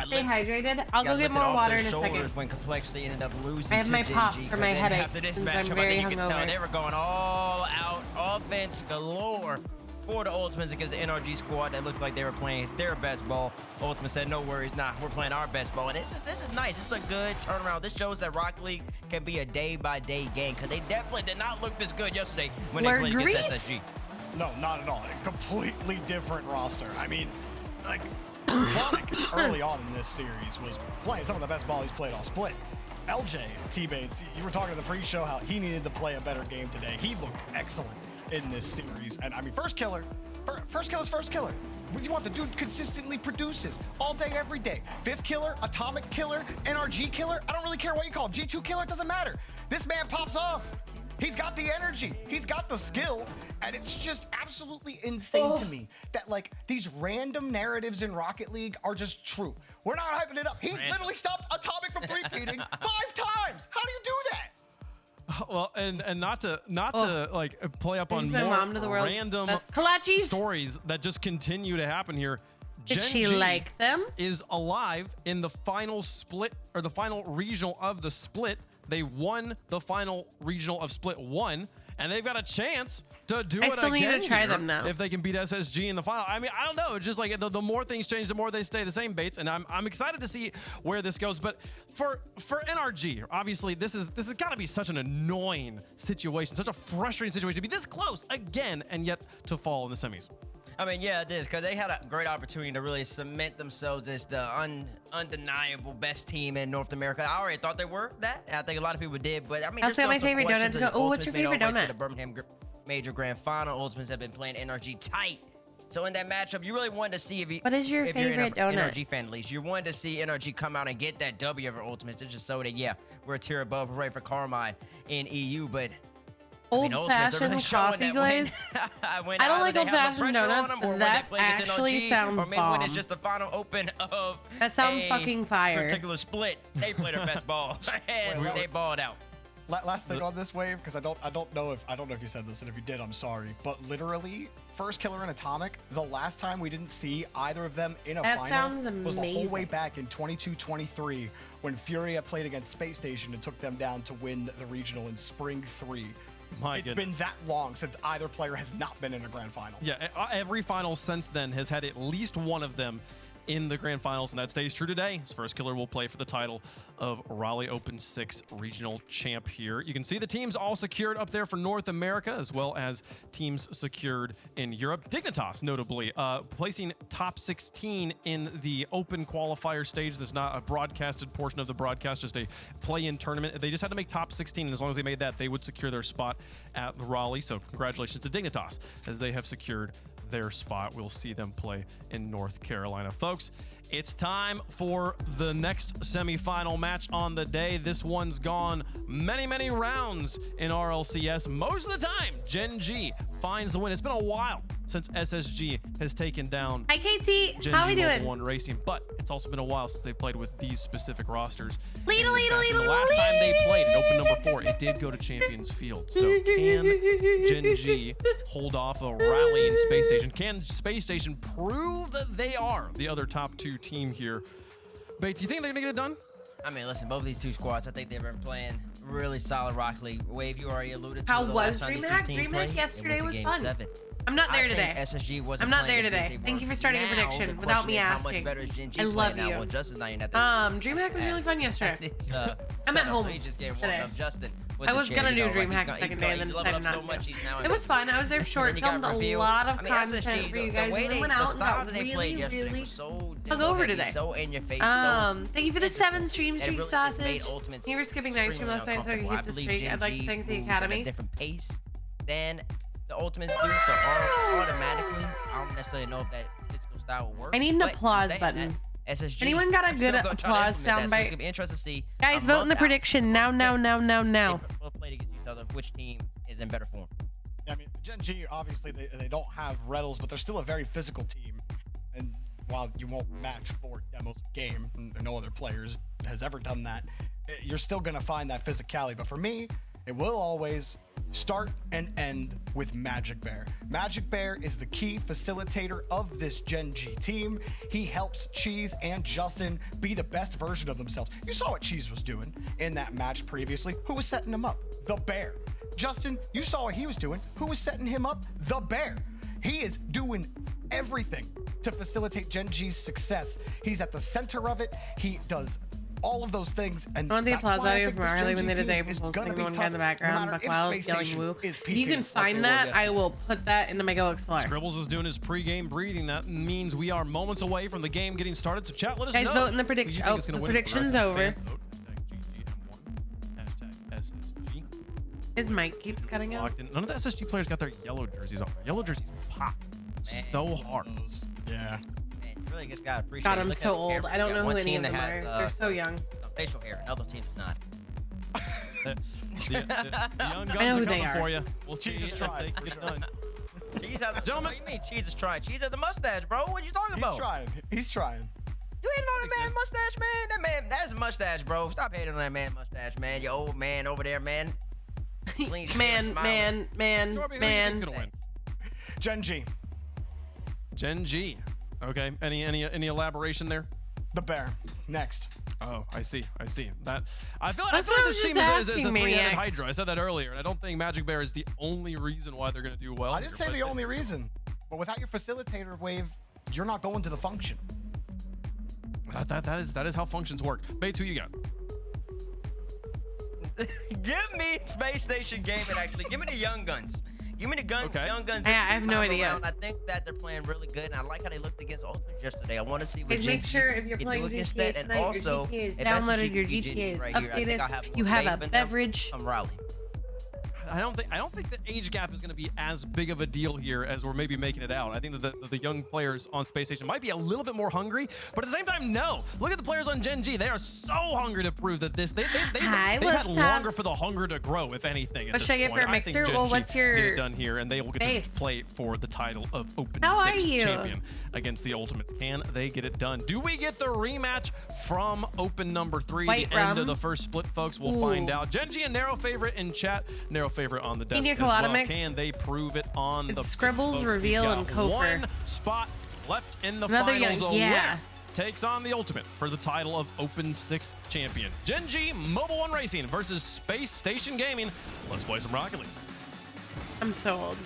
Stay hydrated. I'll go get more water in a second. When Complexity ended up losing I have to my pop Genji, for but my then headache after this since matchup, I'm I very think you can tell hungover. they were going all out, offense galore for the Ultimates against the NRG squad that looked like they were playing their best ball. Ultimate said, no worries, nah, we're playing our best ball. And this is nice. It's a good turnaround. This shows that Rocket League can be a day-by-day game because they definitely did not look this good yesterday when they played against SSG. No, not at all. A completely different roster. I mean, like, Blahnik early on in this series was playing some of the best ball he's played all split. LJ, T-Bates, you were talking in the pre-show how he needed to play a better game today. He looked excellent in this series. And I mean, First Killer's First Killer. What do you want? The dude consistently produces all day, every day. Fifth Killer, Atomic Killer, NRG Killer. I don't really care what you call him. G2 Killer, it doesn't matter. This man pops off. He's got the energy, he's got the skill, and it's just absolutely insane to me that like these random narratives in Rocket League are just true. We're not hyping it up. He's literally stopped Atomic from repeating 5 times. How do you do that? Well, and not to like play up on my more mom to the world. random That's Kolaches. stories that just continue to happen here. Did she Genji like them? Is alive in the final split or the final regional of the split. They won the final regional of split 1, and they've got a chance to do it again. I still need to try here them now. if they can beat SSG in the final. I mean, I don't know. It's just like the more things change, the more they stay the same, Bates. And I'm excited to see where this goes. But for NRG, obviously, this has got to be such an annoying situation, such a frustrating situation to be this close again, and yet to fall in the semis. I mean, yeah, it is, because they had a great opportunity to really cement themselves as the undeniable best team in North America. I already thought they were that. I think a lot of people did, but I mean, I'll say my favorite donut to go. Oh, what's your favorite To donut? the Birmingham Major Grand Final. Ultimates have been playing NRG tight. So in that matchup, you really wanted to see if you. What is your if you're favorite an donut? NRG fan, at least you wanted to see NRG come out and get that W over Ultimates. It just showed that we're a tier above, we're ready for Carmine in EU, but. Old-fashioned coffee glaze? I don't like old-fashioned donuts. That actually sounds or maybe bomb. when it's just the final open of That sounds a fucking fire. particular split, they played their best ball and they balled out. Last thing on this wave, because I don't know if you said this, and if you did, I'm sorry. But literally, First Killer and Atomic, the last time we didn't see either of them in a That final sounds was the whole amazing. way back in 22-23 when Furia played against Space Station and took them down to win the regional in Spring 3. It's been that long since either player has not been in a grand final. Yeah, every final since then has had at least one of them in the grand finals, and that stays true today. His first killer will play for the title of Raleigh Open 6 regional champ here. You can see the teams all secured up there for North America, as well as teams secured in Europe. Dignitas, notably, placing top 16 in the open qualifier stage. There's not a broadcasted portion of the broadcast, just a play-in tournament. They just had to make top 16, and as long as they made that, they would secure their spot at Raleigh. So congratulations to Dignitas, as they have secured their spot. We'll see them play in North Carolina. Folks, it's time for the next semifinal match on the day. This one's gone many rounds in RLCS. Most of the time, Gen G finds the win. It's been a while since SSG has taken down Hi, KT. Gen How G we doing? Mobile One Racing, but it's also been a while since they've played with these specific rosters. Ladle, ladle, ladle, the last time they played in Open number 4, it did go to Champions Field. So can Gen G hold off the rallying Space Station? Can Space Station prove that they are the other top 2 team here? Bates, you think they're gonna get it done? I mean, listen, both of these two squads, I think they've been playing really solid Rocket League. Wave, you already alluded to How the was last time these two DreamHack? teams DreamHack played, yesterday they went was to Game fun. 7. I'm not there I today. think SSG wasn't I'm not playing there as good as today. they Thank were. you for starting a Now, prediction the without me question is, asking. How much better is Gen G I playing love now? you. Well, Justin's not even at the DreamHack was really fun yesterday. I'm at home So he just gave one today. of Justin. I was gonna do DreamHack the second day and then decided not to. It was fun. I was there short, filmed a lot of content for you guys, and then went out and got really hungover today. So in your face. Thank you for the 7 streams, Street Sausage. Ultimate Thank you for skipping night stream last night so I could keep the streak. I'd like to thank the Academy. At a different pace than the Ultimates do, so automatically, I don't necessarily know if that physical style will work. I need an applause button. SSG, Anyone got a good applause soundbite? So it's gonna be interesting to see. Guys, vote in the prediction now. We'll play against each other. Which team is in better form? Yeah, I mean, Gen G, obviously, they don't have Reddles, but they're still a very physical team. And while you won't match 4 demos a game, and no other players has ever done that, you're still going to find that physicality. But for me, it will always start and end with Magic Bear. Magic Bear is the key facilitator of this Gen G team. He helps Cheese and Justin be the best version of themselves. You saw what Cheese was doing in that match previously. Who was setting him up? The Bear. Justin, you saw what he was doing. Who was setting him up? The Bear. He is doing everything to facilitate Gen G's success. He's at the center of it. He does all of those things, and I want the that's applause why I audio think from this Harley Gen when G they did the team April is Fool's gonna thing, be the one guy tough, in the no background, matter if Buckwild Space yelling Station woo. is If you peaking can like find they were that, yesterday. I will put that in the Mega XLR. Scribbles is doing his pregame breathing. That means we are moments away from the game getting started. So chat, let us Guys, know. vote in the who you prediction. think Oh, is gonna the win. prediction's Progressive over. fan vote. #GGM1. #SSG. His mic keeps cutting out. Locked in. None of the SSG players got their yellow jerseys on. Yellow jerseys pop so hard. Yeah. Really just gotta appreciate. God, I'm Look so at the old. camera. I don't You got know who one any team of them that are. has, They're so young. facial hair. Another team does not. The young I know guns who are they coming are. for you. We'll see Jesus if tried, they for get sure. done. Cheese has. Gentlemen. What do you mean Cheese is trying? Cheese has the mustache, bro. What are you talking about? He's trying. He's trying. You hating on that man mustache, man? That man, that's a mustache, bro. Stop hating on that man mustache, man. You old man over there, man. Clean shaven, Man. smiling. Jorby, who do you think's gonna win? Gen G. Gen G. Okay. Any elaboration there? The Bear. Next. Oh, I see. That I feel That's like what I this was team just is a asking, three-headed Maniac. hydra. I said that earlier, and I don't think Magic Bear is the only reason why they're going to do well. I didn't say the only reason, but without your facilitator wave, you're not going to the function. That is how functions work. Bates, who you got? Give me Space Station Gaming, actually. Give me the Young Guns. Give me the Young Guns. I have no time idea. around. I think that they're playing really good, and I like how they looked against Ultimate yesterday. I want to see what Guys, make Gen sure G if you're can playing do against GTA that. And tonight, also, your GTA is if that's downloaded, the your GG GTA is right here, I think updated, I'll have you more have faith a in them. beverage. I'm Raleigh. I don't think the age gap is going to be as big of a deal here as we're maybe making it out. I think that the young players on Space Station might be a little bit more hungry, but at the same time, no. Look at the players on Gen G. They are so hungry to prove that they've had longer for the hunger to grow, if anything. What should I get for a I think mixer? Gen Well, G what's your get it done here, and they will get base? to play for the title of Open How 6 are you? champion against the Ultimates. Can they get it done? Do we get the rematch from Open number 3? White the end rum? of the first split, folks. We'll find out. Gen G, a narrow favorite in chat, narrow favorite on the desk Pina as colada well. mix? Can they prove it on the Scribbles, vote? Reveal, We and got Kofer. one spot left in the Another finals. young, A yeah. winner takes on the Ultimate for the title of Open 6 champion. Gen G Mobile One Racing versus Space Station Gaming. Let's play some Rocket League. I'm so old.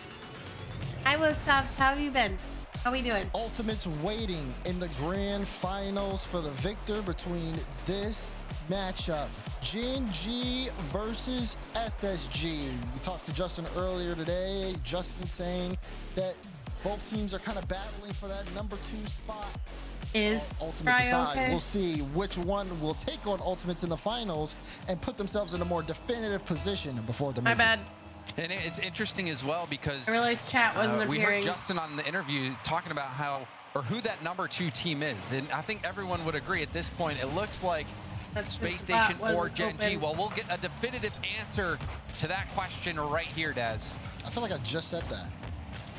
Hi, Wolftops. How have you been? How we doing? Ultimates waiting in the grand finals for the victor between this matchup. Gen G versus SSG. We talked to Justin earlier today. Justin saying that both teams are kind of battling for that number 2 spot. Is Ultimates aside, we'll see which one will take on Ultimates in the finals and put themselves in a more definitive position before the major. My bad. And it's interesting as well because I realized chat wasn't we appearing. heard Justin on the interview talking about how or who that number 2 team is, and I think everyone would agree at this point it looks like Space Station or Gen G. Well, we'll get a definitive answer to that question right here, Daz. I feel like I just said that.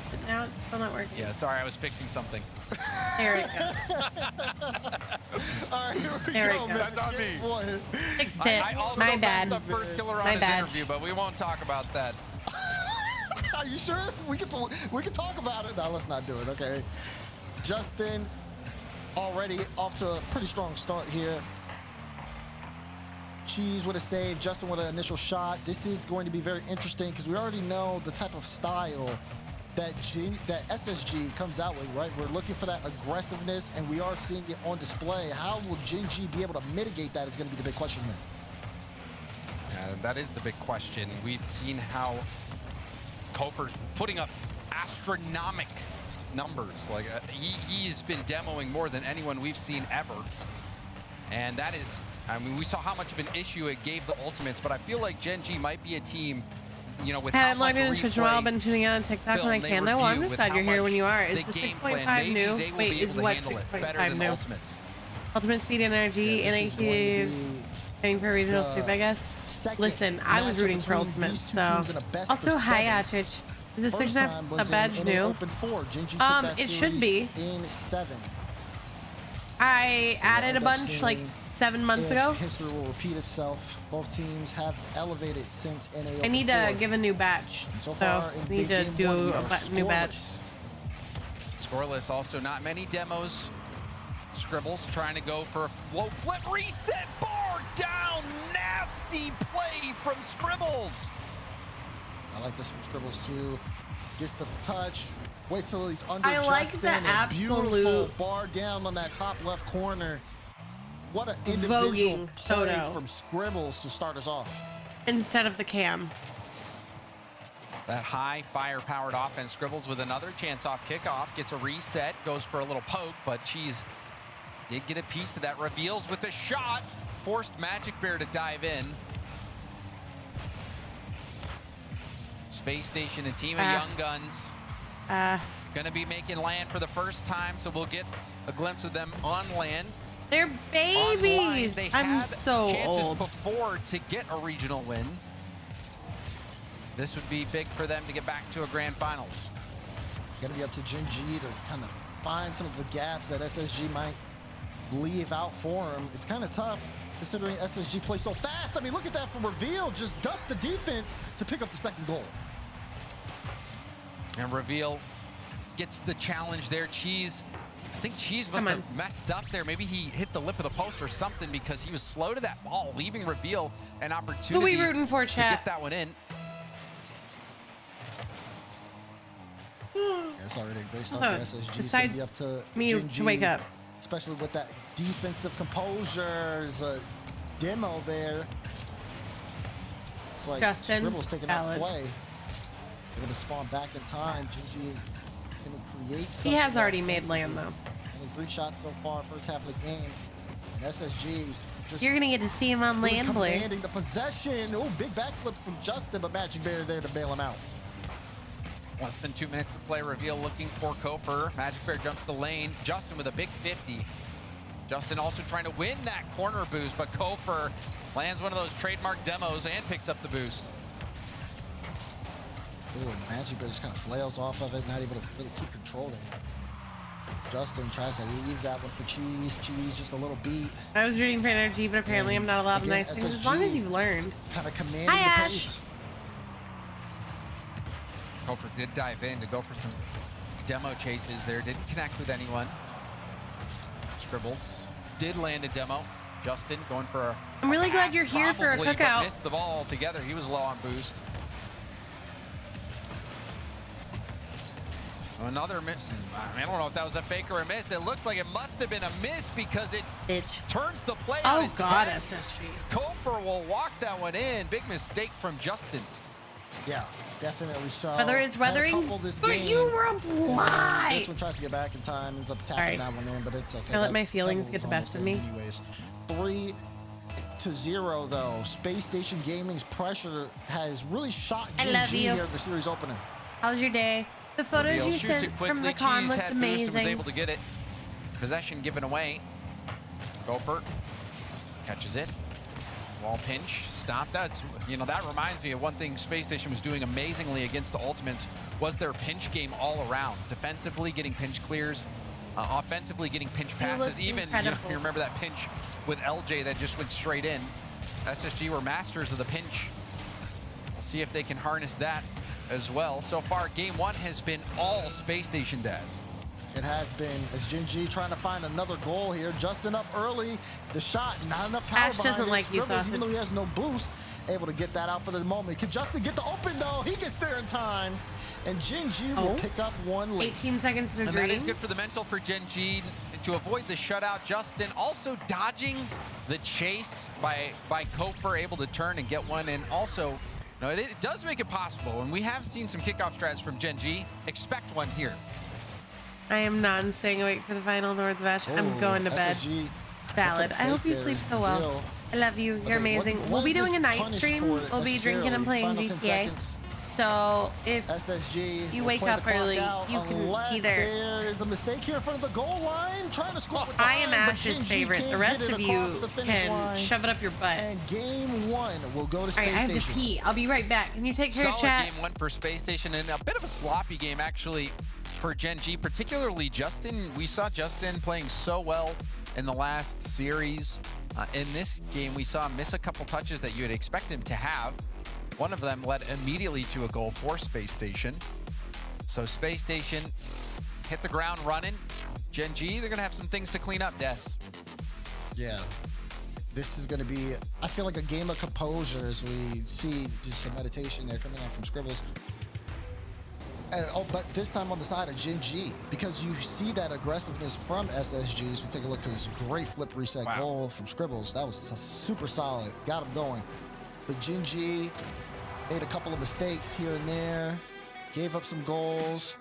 But now it's still not working. Yeah, sorry, I was fixing something. There we go. All right, here we There go, we go. That's on me. Fixed it. I also My bad. the first killer on My his bad. interview, but we won't talk about that. Are you sure? We can talk about it. No, let's not do it, okay? Justin already off to a pretty strong start here. Cheese with a save, Justin with an initial shot. This is going to be very interesting because we already know the type of style that SSG comes out with, right? We're looking for that aggressiveness, and we are seeing it on display. How will Gen G be able to mitigate that is going to be the big question here. Yeah, that is the big question. We've seen how Kofer's putting up astronomical numbers. Like he has been demoing more than anyone we've seen ever, and that is, I mean, we saw how much of an issue it gave the Ultimates, but I feel like Gen G might be a team, you know, with how much in Twitch while I've been tuning out on TikTok when I can though. I'm just glad you're here when you are. Is the 6.5 new? Wait, is what 6.5 new? Ultimate speed energy, NAQs, getting for regional sweep, I guess. Listen, I was rooting for Ultimates, so. Also, hi, Atrich. Is this 6.5 a badge new? It should be. In 7. I added a bunch like 7 months ago. History will repeat itself. Both teams have elevated since NA. I need to give a new badge. So far, I need to do a new badge. Scoreless, also not many demos. Scribbles trying to go for a float flip reset bar down. Nasty play from Scribbles. I like this from Scribbles too. Gets the touch. Waits till he's under I like Justin. the Beautiful absolute bar down on that top left corner. What an individual play photo from Scribbles to start us off. instead of the cam. That high fire-powered offense. Scribbles with another chance off kickoff. Gets a reset. Goes for a little poke, but Cheese did get a piece to that. Reveals with the shot. Forced Magic Bear to dive in. Space Station, a team of young guns. Gonna be making land for the first time, so we'll get a glimpse of them on land. They're babies. They I'm had so chances old. before to get a regional win. This would be big for them to get back to a grand finals. Gonna be up to Gen G to kind of find some of the gaps that SSG might leave out for him. It's kind of tough considering SSG plays so fast. I mean, look at that from Reveal. Just dust the defense to pick up the second goal. And Reveal gets the challenge there. Cheese, I think Cheese must have messed up there. Maybe he hit the lip of the post or something because he was slow to that ball, leaving Reveal an opportunity Who we rooting for, to chat? get that one in. Yeah, it's already a great start for SSG. It's going to be up to Gen G, to wake up. especially with that defensive composure. There's a demo there. It's like Justin, Scribble's taking that valid. play. Able to spawn back in time. Gen G can create something. He has already made land though. Only 3 shots so far, first half of the game. And SSG just You're gonna get to see him on really land, Blair. commanding the possession. Oh, big backflip from Justin, but Magic Bear there to bail him out. Less than 2 minutes to play. Reveal looking for Kofer. Magic Bear jumps the lane. Justin with a big 50. Justin also trying to win that corner boost, but Kofer lands one of those trademark demos and picks up the boost. Ooh, and Magic Bear just kind of flails off of it, not able to really keep control there. Justin tries to leave that one for Cheese. Cheese just a little beat. I was rooting for energy, but apparently I'm not allowed again, nice things as long as you've learned. Kind of commanding Hi, the Ash. pace. Kofer did dive in to go for some demo chases there. Didn't connect with anyone. Scribbles did land a demo. Justin going for a I'm really glad pass you're here for a probably, but cookout. missed the ball altogether. He was low on boost. Another miss. I don't know if that was a fake or a miss. It looks like it must have been a miss because it turns the play on its God, head. SSG. Kofor will walk that one in. Big mistake from Justin. Yeah, definitely so. Weather is weathering, but you were blind. This one tries to get back in time, ends up tapping that one in, but it's okay. I let my feelings get the best of me. Anyways, 3-0 though. Space Station Gaming's pressure has really shot GG here at the series opener. How's your day? The photos you sent from the con looked amazing. Was able to get it. Possession given away. Kofor catches it. Wall pinch. Stop. That's, that reminds me of one thing Space Station was doing amazingly against the Ultimates was their pinch game all around. Defensively getting pinch clears. Offensively getting pinch passes. Even, you remember that pinch with LJ that just went straight in. SSG were masters of the pinch. We'll see if they can harness that as well. So far, game one has been all Space Station Daz. It has been, as Gen G trying to find another goal here. Justin up early. The shot, not enough power Ash behind doesn't it. like you, Scribbles, even though he has no boost, able to get that out for the moment. Can Justin get the open, though? He gets there in time. And Gen G will pick up one late. 18 seconds to And that is good for the mental for Gen G to avoid the shutout. Justin also dodging the chase by Kofor, able to turn and get one. And also, it does make it possible. And we have seen some kickoff strats from Gen G. Expect one here. I am not staying awake for the final, North Vash. I'm going to bed. SSG, Valid. I hope you sleep so well. I love you. You're amazing. We'll be doing a night stream. We'll be drinking and playing GTA. So if SSG you wake up early, you can either. There's a mistake here in front of the goal line, trying to score. I am Ash's favorite. The rest of you can shove it up your butt. And game one will go to Space Station. I have to pee. I'll be right back. Can you take care of chat? Solid game one for Space Station, and a bit of a sloppy game actually for Gen G, particularly Justin. We saw Justin playing so well in the last series. In this game, we saw him miss a couple touches that you would expect him to have. One of them led immediately to a goal for Space Station. So Space Station hit the ground running. Gen G, they're going to have some things to clean up, Des. Yeah. This is going to be, I feel like, a game of composure as we see just some meditation there coming out from Scribbles. But this time on the side of Gen G, because you see that aggressiveness from SSG. As we take a look to this great flip reset goal from Scribbles. That was super solid. Got him going. But Gen G made a couple of mistakes here and there, gave up some goals,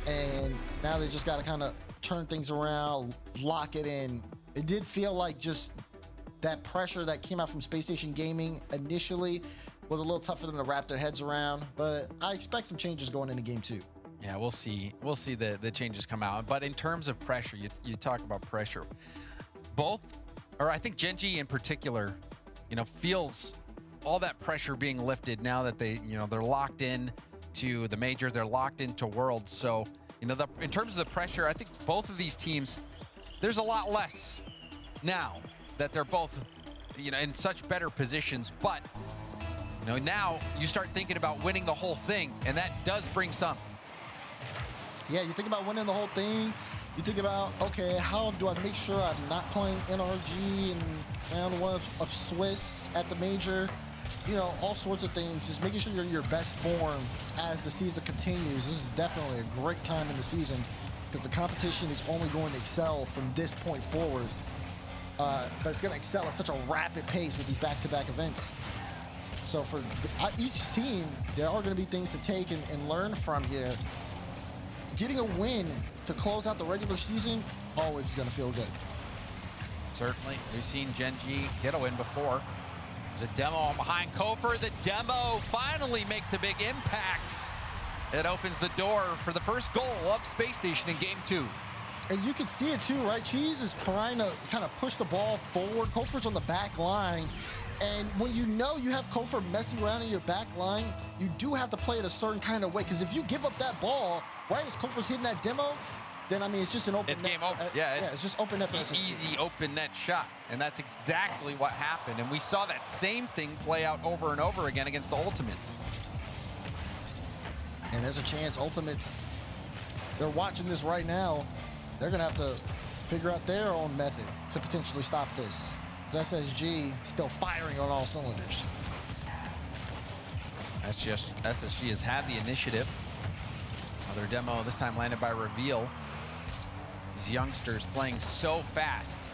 and now they just got to kind of turn things around, lock it in. It did feel like just that pressure that came out from Space Station Gaming initially was a little tough for them to wrap their heads around, but I expect some changes going into game two. Yeah, we'll see. We'll see the changes come out. But in terms of pressure, you talk about pressure. I think Gen G in particular, feels all that pressure being lifted now that they're locked in to the major, they're locked into Worlds. So, in terms of the pressure, I think both of these teams, there's a lot less now that they're both, in such better positions. But, now you start thinking about winning the whole thing, and that does bring some. Yeah, you think about winning the whole thing. You think about, okay, how do I make sure I'm not playing NRG in round one of Swiss at the major? All sorts of things. Just making sure you're in your best form as the season continues. This is definitely a great time in the season because the competition is only going to excel from this point forward. But it's going to excel at such a rapid pace with these back-to-back events. So for each team, there are going to be things to take and learn from here. Getting a win to close out the regular season always is going to feel good. Certainly. We've seen Gen G get a win before. There's a demo behind Kofor. The demo finally makes a big impact. It opens the door for the first goal of Space Station in game two. And you can see it too, right? Cheese is trying to kind of push the ball forward. Kofor's on the back line. And when you have Kofor messing around in your back line, you do have to play it a certain kind of way. Because if you give up that ball, right as Kofor's hitting that demo, then, it's just an open net. It's game over. It's just open net for SSG. Easy open net shot. And that's exactly what happened. And we saw that same thing play out over and over again against the Ultimates. And there's a chance Ultimates, they're watching this right now. They're going to have to figure out their own method to potentially stop this. It's SSG still firing on all cylinders. SSG has had the initiative. Another demo, this time landed by Reveal. These youngsters playing so fast.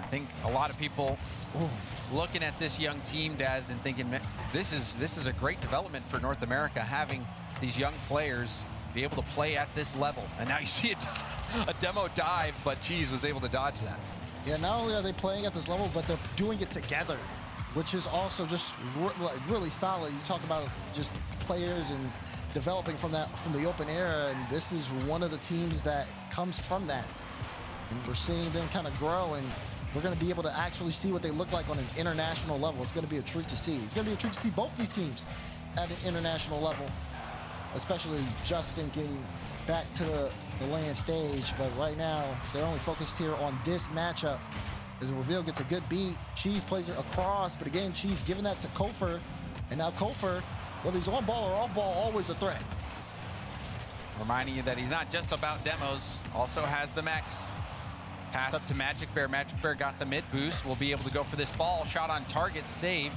I think a lot of people looking at this young team, Daz, and thinking, this is a great development for North America, having these young players be able to play at this level. And now you see a demo dive, but Cheese was able to dodge that. Yeah, not only are they playing at this level, but they're doing it together, which is also just really solid. You talk about just players and developing from the open era, and this is one of the teams that comes from that. And we're seeing them kind of grow, and we're going to be able to actually see what they look like on an international level. It's going to be a treat to see. It's going to be a treat to see both these teams at an international level, especially Justin getting back to the land stage. But right now, they're only focused here on this matchup. As Reveal gets a good beat, Cheese plays it across, but again, Cheese giving that to Kofer. And now Kofer, whether he's on ball or off ball, always a threat. Reminding you that he's not just about demos, also has the mechs. Pass up to Magic Bear. Magic Bear got the mid boost. Will be able to go for this ball. Shot on target, saved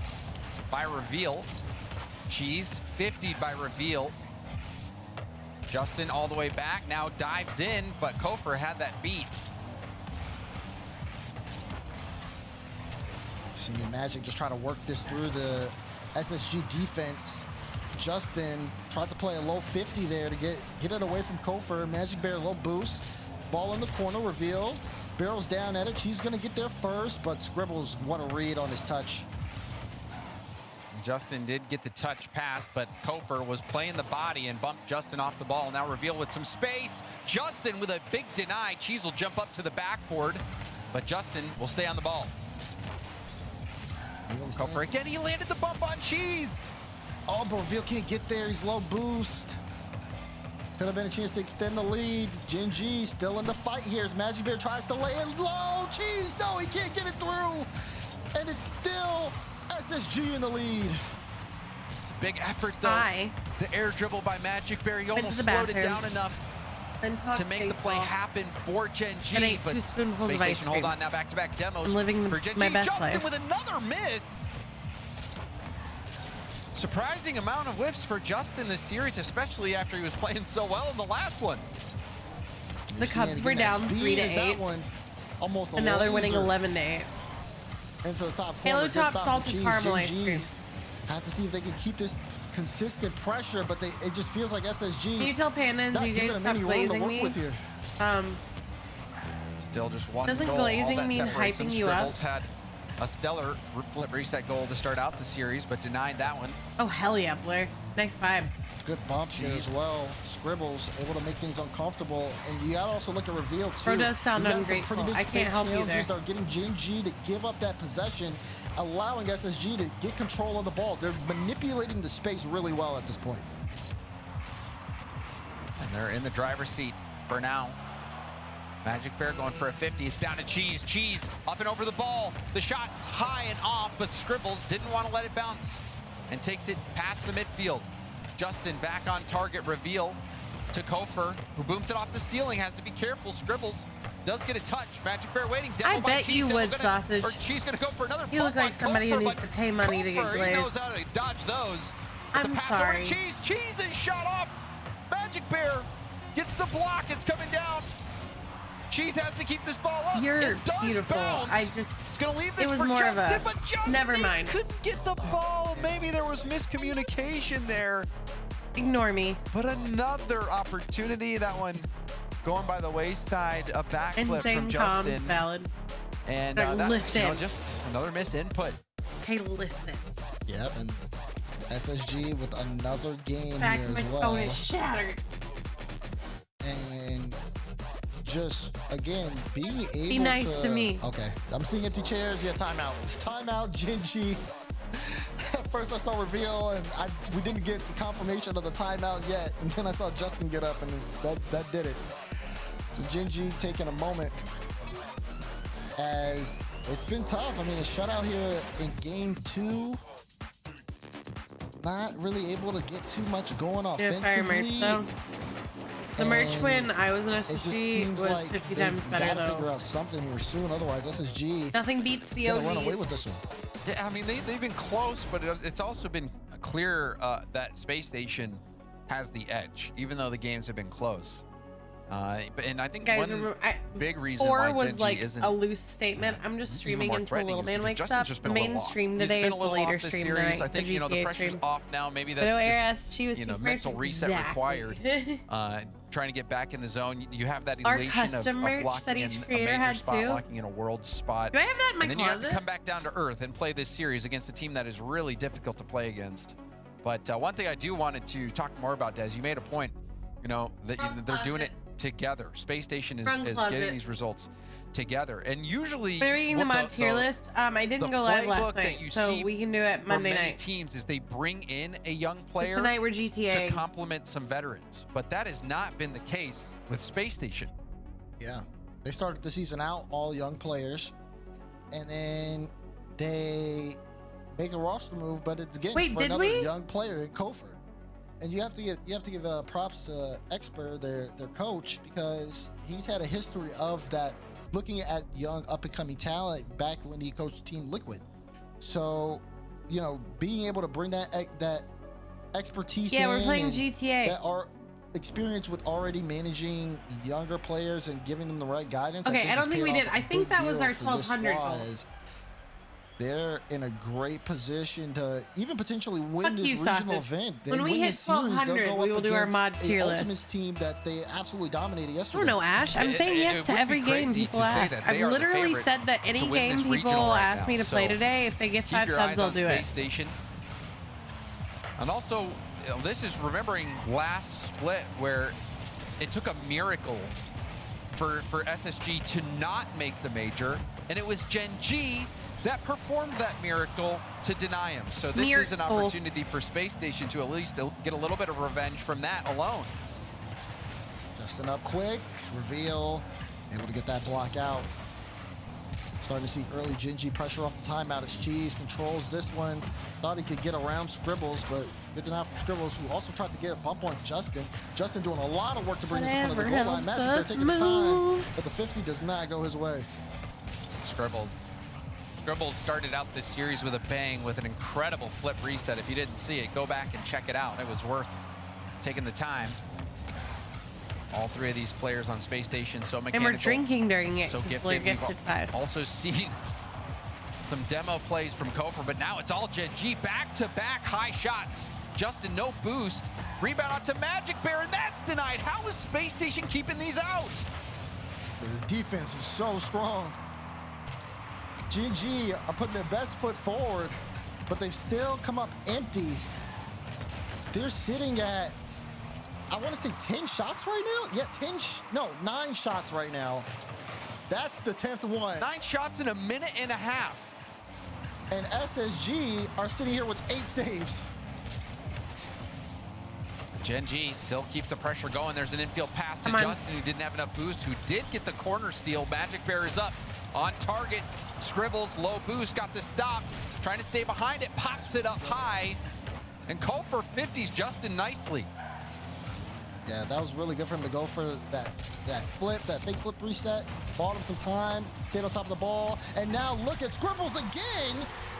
by Reveal. Cheese 50'd by Reveal. Justin all the way back, now dives in, but Kofer had that beat. Seeing Magic just try to work this through the SSG defense. Justin tried to play a low 50 there to get it away from Kofer. Magic Bear low boost. Ball in the corner, Reveal. Barrels down at it. She's gonna get there first, but Scribbles, what a read on his touch. Justin did get the touch pass, but Kofer was playing the body and bumped Justin off the ball. Now Reveal with some space. Justin with a big deny. Cheese will jump up to the backboard, but Justin will stay on the ball. Kofer again, he landed the bump on Cheese. Oh, but Reveal can't get there. He's low boost. Could have been a chance to extend the lead. Gen G still in the fight here as Magic Bear tries to lay it low. Cheese, no, he can't get it through. And it's still SSG in the lead. It's a big effort, though. The air dribble by Magic Bear. He almost slowed it down enough to make the play happen for Gen G. And ate 2 spoonfuls of ice cream. Hold on, now back-to-back demos. I'm living for Gen my G. best Justin life. with another miss. Surprising amount of whiffs for Justin this series, especially after he was playing so well in the last one. The Cubs were down 3-8. Almost and now they're winning 11-8. Into the top corner. Halo Top salted caramel ice cream. Have to see if they can keep this consistent pressure, but it just feels like SSG. Can you tell Panda and DJ to stop glazing me? Still just one Doesn't goal. glazing mean hyping you up? Had a stellar flip reset goal to start out the series, but denied that one. Oh, hell yeah, Blair. Nice vibe. Good bumps here as well. Scribbles able to make things uncomfortable. And you gotta also look at Reveal, too. Bro does sound ungrateful. I can't help you there. Are getting Gen G to give up that possession, allowing SSG to get control of the ball. They're manipulating the space really well at this point. And they're in the driver's seat for now. Magic Bear going for a 50. It's down to Cheese. Cheese up and over the ball. The shot's high and off, but Scribbles didn't want to let it bounce and takes it past the midfield. Justin back on target. Reveal to Kofer, who booms it off the ceiling. Has to be careful. Scribbles does get a touch. Magic Bear waiting. I bet you would, Sausage. Or Cheese gonna go for another. You look like somebody who needs to pay money to get glazed. He knows how to dodge those. I'm sorry. Over to Cheese. Cheese is shot off. Magic Bear gets the block. It's coming down. Cheese has to keep this ball up. You're it does beautiful. Bounce. It's gonna leave this it was for more Justin, of a, but Justin never mind. Couldn't get the ball. Maybe there was miscommunication there. Ignore me. But another opportunity. That one going by the wayside. A backflip from Justin. Valid. And listen. Just another miss input. Okay, listen. Yep, and SSG with another game Back here my as well. phone is shattered. And just again being able to be nice to me. Okay, I'm seeing empty chairs. Yeah, timeout. Timeout, Gen G. At first I saw Reveal and we didn't get the confirmation of the timeout yet, and then I saw Justin get up and that did it. So Gen G taking a moment as it's been tough. I mean, a shutout here in game 2. Not really able to get too much going offensively. The merch win, I was an it just SSG, seems was like 50 times better gotta though. figure out something here soon, otherwise SSG Nothing beats the gonna OGs. run away with this one. Yeah, I mean they've been close, but it's also been clear that Space Station has the edge, even though the games have been close. And I think Guys, one big reason 4 why was Gen G like isn't a loose statement. I'm just streaming more until Little threatening is Man because wakes Justin's up. just The been a little main off. stream He's today been is a the little later off this stream series. tonight. I think the you know the GTA pressure's stream. off now. Maybe But that's O'Hare just asked, she was mental reset required. Trying to get back in the zone. You have that Our elation custom of merch locking that in each a creator major had spot, too. locking in a world spot. Do I have that in my and then you have closet? to come back down to earth and play this series against a team that is really difficult to play against. But one thing I do wanted to talk more about, Des, you made a point. You know that they're doing it together. Space Station is getting these results together, and usually We're reading them on tier list. I didn't go live last night, so we can do it Monday for many night. teams is they bring in a young player Tonight we're GTA to complement some veterans, but that has not been the case with Space Station. Yeah, they started the season out all young players, and then they make a roster move, but it's against for another young player in Kofor. And you have to give props to Expert, their coach, because he's had a history of that, looking at young up and coming talent back when he coached Team Liquid. So, you know, being able to bring that expertise in, we're playing GTA. That are experience with already managing younger players and giving them the right guidance. Okay, I don't think we did. I think that was our 1200 goal. They're in a great position to even potentially win this regional Sausage. event. They When we win hit this series, 1200, they'll go we up will do our against mod tier a list. Ultimates team that they absolutely dominated yesterday. I don't know, Ash. I'm saying yes to every game people ask. I've literally said that any game people ask me to play today, if they get 5 subs, I'll do it. Station. And also, this is remembering last split where it took a miracle for SSG to not make the major, and it was Gen G that performed that miracle to deny him. So this is an opportunity for Space Station to at least get a little bit of revenge from that alone. Justin up quick, reveal, able to get that block out. Starting to see early Gen G pressure off the timeout as Cheese controls this one. Thought he could get around Scribbles, but good deny from Scribbles, who also tried to get a bump on Justin. Justin doing a lot of work to bring this in front of the goal line. Magic Bear taking his time, but the 50 does not go his way. Scribbles started out this series with a bang with an incredible flip reset. If you didn't see it, go back and check it out. It was worth taking the time. All 3 of these players on Space Station, so mechanical. And we're drinking during it. So gifted. We've also seen some demo plays from Kofor, but now it's all Gen G. Back-to-back high shots. Justin, no boost. Rebound out to Magic Bear, and that's denied. How is Space Station keeping these out? The defense is so strong. Gen G are putting their best foot forward, but they've still come up empty. They're sitting at, I want to say 10 shots right now? Yeah, 9 shots right now. That's the 10th one. 9 shots in a minute and a half. And SSG are sitting here with 8 saves. Gen G still keep the pressure going. There's an infield pass to Justin, who didn't have enough boost, who did get the corner steal. Magic Bear is up on target. Scribbles, low boost, got the stop. Trying to stay behind it, pops it up high. And Kofor 50s Justin nicely. Yeah, that was really good for him to go for that flip, that fake flip reset. Bought him some time, stayed on top of the ball. And now look at Scribbles again.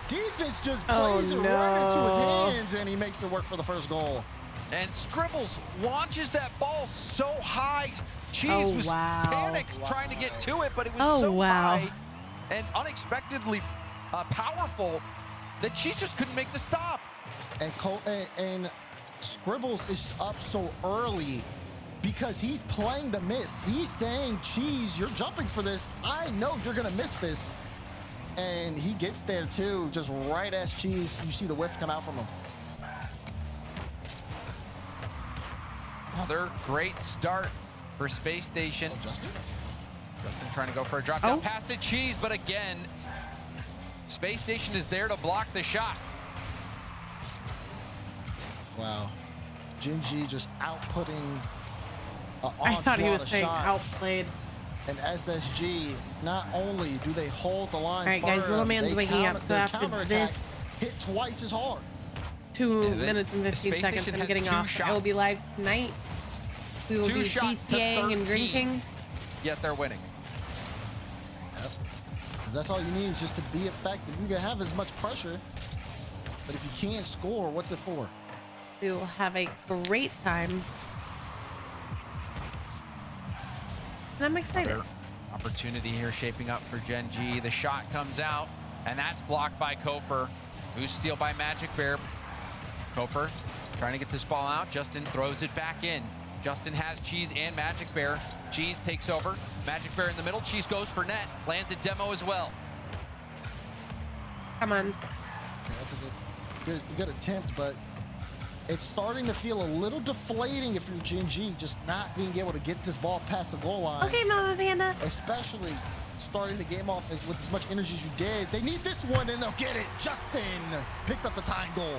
Defense just plays it right into his hands, and he makes it work for the first goal. And Scribbles launches that ball so high. Cheese was panicked trying to get to it, but it was so high and unexpectedly powerful that Cheese just couldn't make the stop. And Scribbles is up so early because he's playing the miss. He's saying, Cheese, you're jumping for this. I know you're going to miss this. And he gets there too, just right as Cheese, you see the whiff come out from him. Another great start for Space Station. Justin trying to go for a drop down pass to Cheese, but again, Space Station is there to block the shot. Wow. Gen G just outputting I thought he was saying outplayed. And SSG, not only do they hold the line, all right, guys, Little Man's waking up, so after this, hit twice as hard. 2 minutes and 15 seconds. I'm getting off. I will be live tonight. We will be DTAing and drinking. Yet they're winning. Yep. Because that's all you need is just to be effective. You can have as much pressure, but if you can't score, what's it for? We will have a great time. And I'm excited. Another opportunity here shaping up for Gen G. The shot comes out, and that's blocked by Kofer. Boost steal by Magic Bear. Kofer trying to get this ball out. Justin throws it back in. Justin has Cheese and Magic Bear. Cheese takes over. Magic Bear in the middle. Cheese goes for net. Lands a demo as well. Come on. Okay, that's a good attempt, but it's starting to feel a little deflating if you're Gen G, just not being able to get this ball past the goal line. Okay, Mama Panda. Especially starting the game off with as much energy as you did. They need this one, and they'll get it. Justin picks up the tying goal.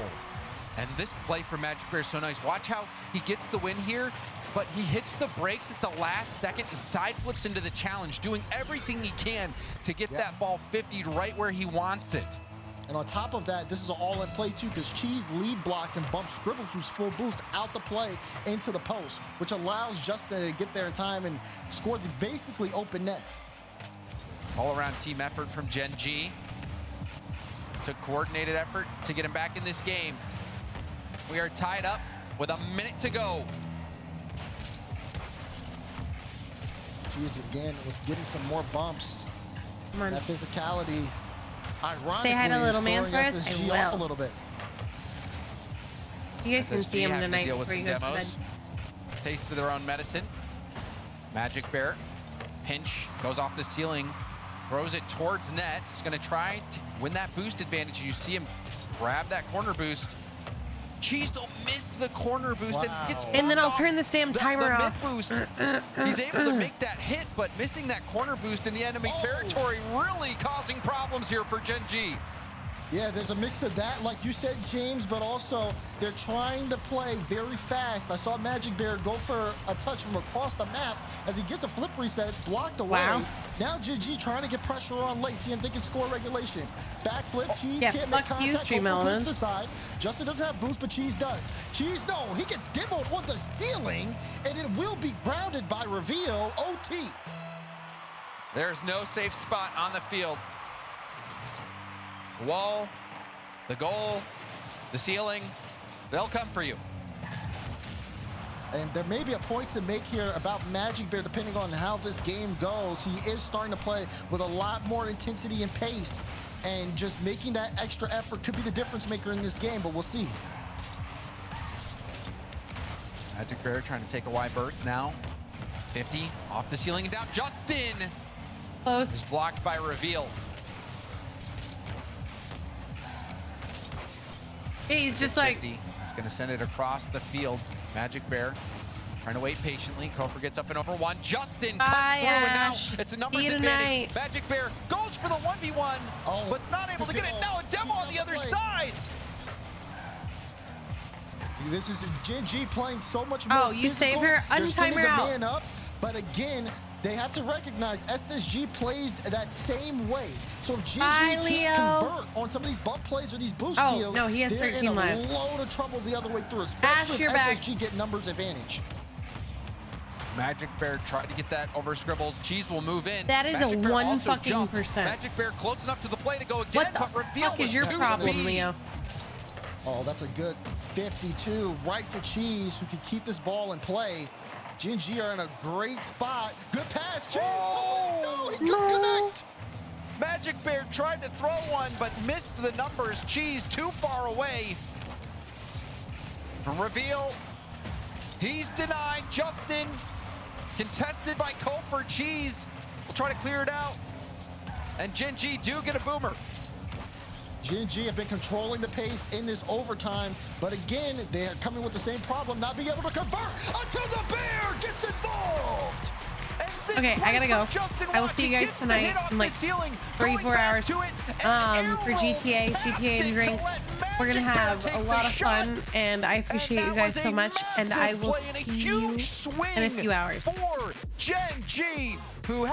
And this play for Magic Bear is so nice. Watch how he gets the win here, but he hits the brakes at the last second and side flips into the challenge, doing everything he can to get that ball 50'd right where he wants it. And on top of that, this is an all-in play too, because Cheese lead blocks and bumps Scribbles, who's full boost, out the play into the post, which allows Justin to get there in time and score the basically open net. All-around team effort from Gen G. Took coordinated effort to get him back in this game. We are tied up with a minute to go. Cheese again with getting some more bumps. Come on. That physicality. Ironically, Say hi to little man throwing for us. SSG I off will. a little bit. You guys can SSG see him having to tonight deal with before you some go to bed. demos. Taste of their own medicine. Magic Bear, pinch, goes off the ceiling, throws it towards net. He's gonna try to win that boost advantage. You see him grab that corner boost. Cheese still missed the corner boost and gets And then I'll off turn this damn timer the off. mid boost. He's able to make that hit, but missing that corner boost in the enemy territory, really causing problems here for Gen G. Yeah, there's a mix of that, like you said, James, but also they're trying to play very fast. I saw Magic Bear go for a touch from across the map. As he gets a flip reset, it's blocked away. Wow. Now GG trying to get pressure on late, see if they can score regulation. Backflip, Cheese yeah, can't make fuck you, contact. Stream Go Element. to the side. Justin doesn't have boost, but Cheese does. Cheese, no, he gets demoed on the ceiling, and it will be grounded by reveal OT. There's no safe spot on the field. The wall, the goal, the ceiling, they'll come for you. And there may be a point to make here about Magic Bear, depending on how this game goes. He is starting to play with a lot more intensity and pace, and just making that extra effort could be the difference maker in this game, but we'll see. Magic Bear trying to take a wide berth now. 50 off the ceiling and down. Justin Close. is blocked by reveal. Yeah, he's just like 50. He's going to send it across the field. Magic Bear trying to wait patiently. Kofer gets up and over one. Justin cuts through, and now it's a numbers advantage. Magic Bear goes for the 1v1, but it's not able to get it. Now a demo on the other side. This is Gen G playing so much more you physical. save her. They're Untimer sending the out. man up, but again, they have to recognize SSG plays that same way. So if Gen G can't convert on some of these bump plays or these boost deals, no, he has they're 13 in a lives. load of trouble the other way through, especially you're if back. SSG get numbers advantage. Magic Bear tried to get that over Scribbles. Cheese will move in. That is Magic a Bear 1 also fucking jumped. percent. Magic Bear close enough to the play to go again, What the but reveal fuck is was your too problem, speedy. Leo? Oh, that's a good 52 right to Cheese, who can keep this ball in play. Gen G are in a great spot. Good pass, Cheese. No, he couldn't connect. Magic Bear tried to throw one, but missed the numbers. Cheese too far away. Reveal. He's denied. Justin contested by Kofer. Cheese will try to clear it out. And Gen G do get a boomer. Gen G have been controlling the pace in this overtime, but again, they are coming with the same problem, not being able to convert until the Bear gets involved. Okay, I gotta go. I will see you guys tonight in like 3-4 hours for GTA and drinks. We're gonna have a lot of fun, and I appreciate you guys so much, and I will see you in a few hours. For Gen G, who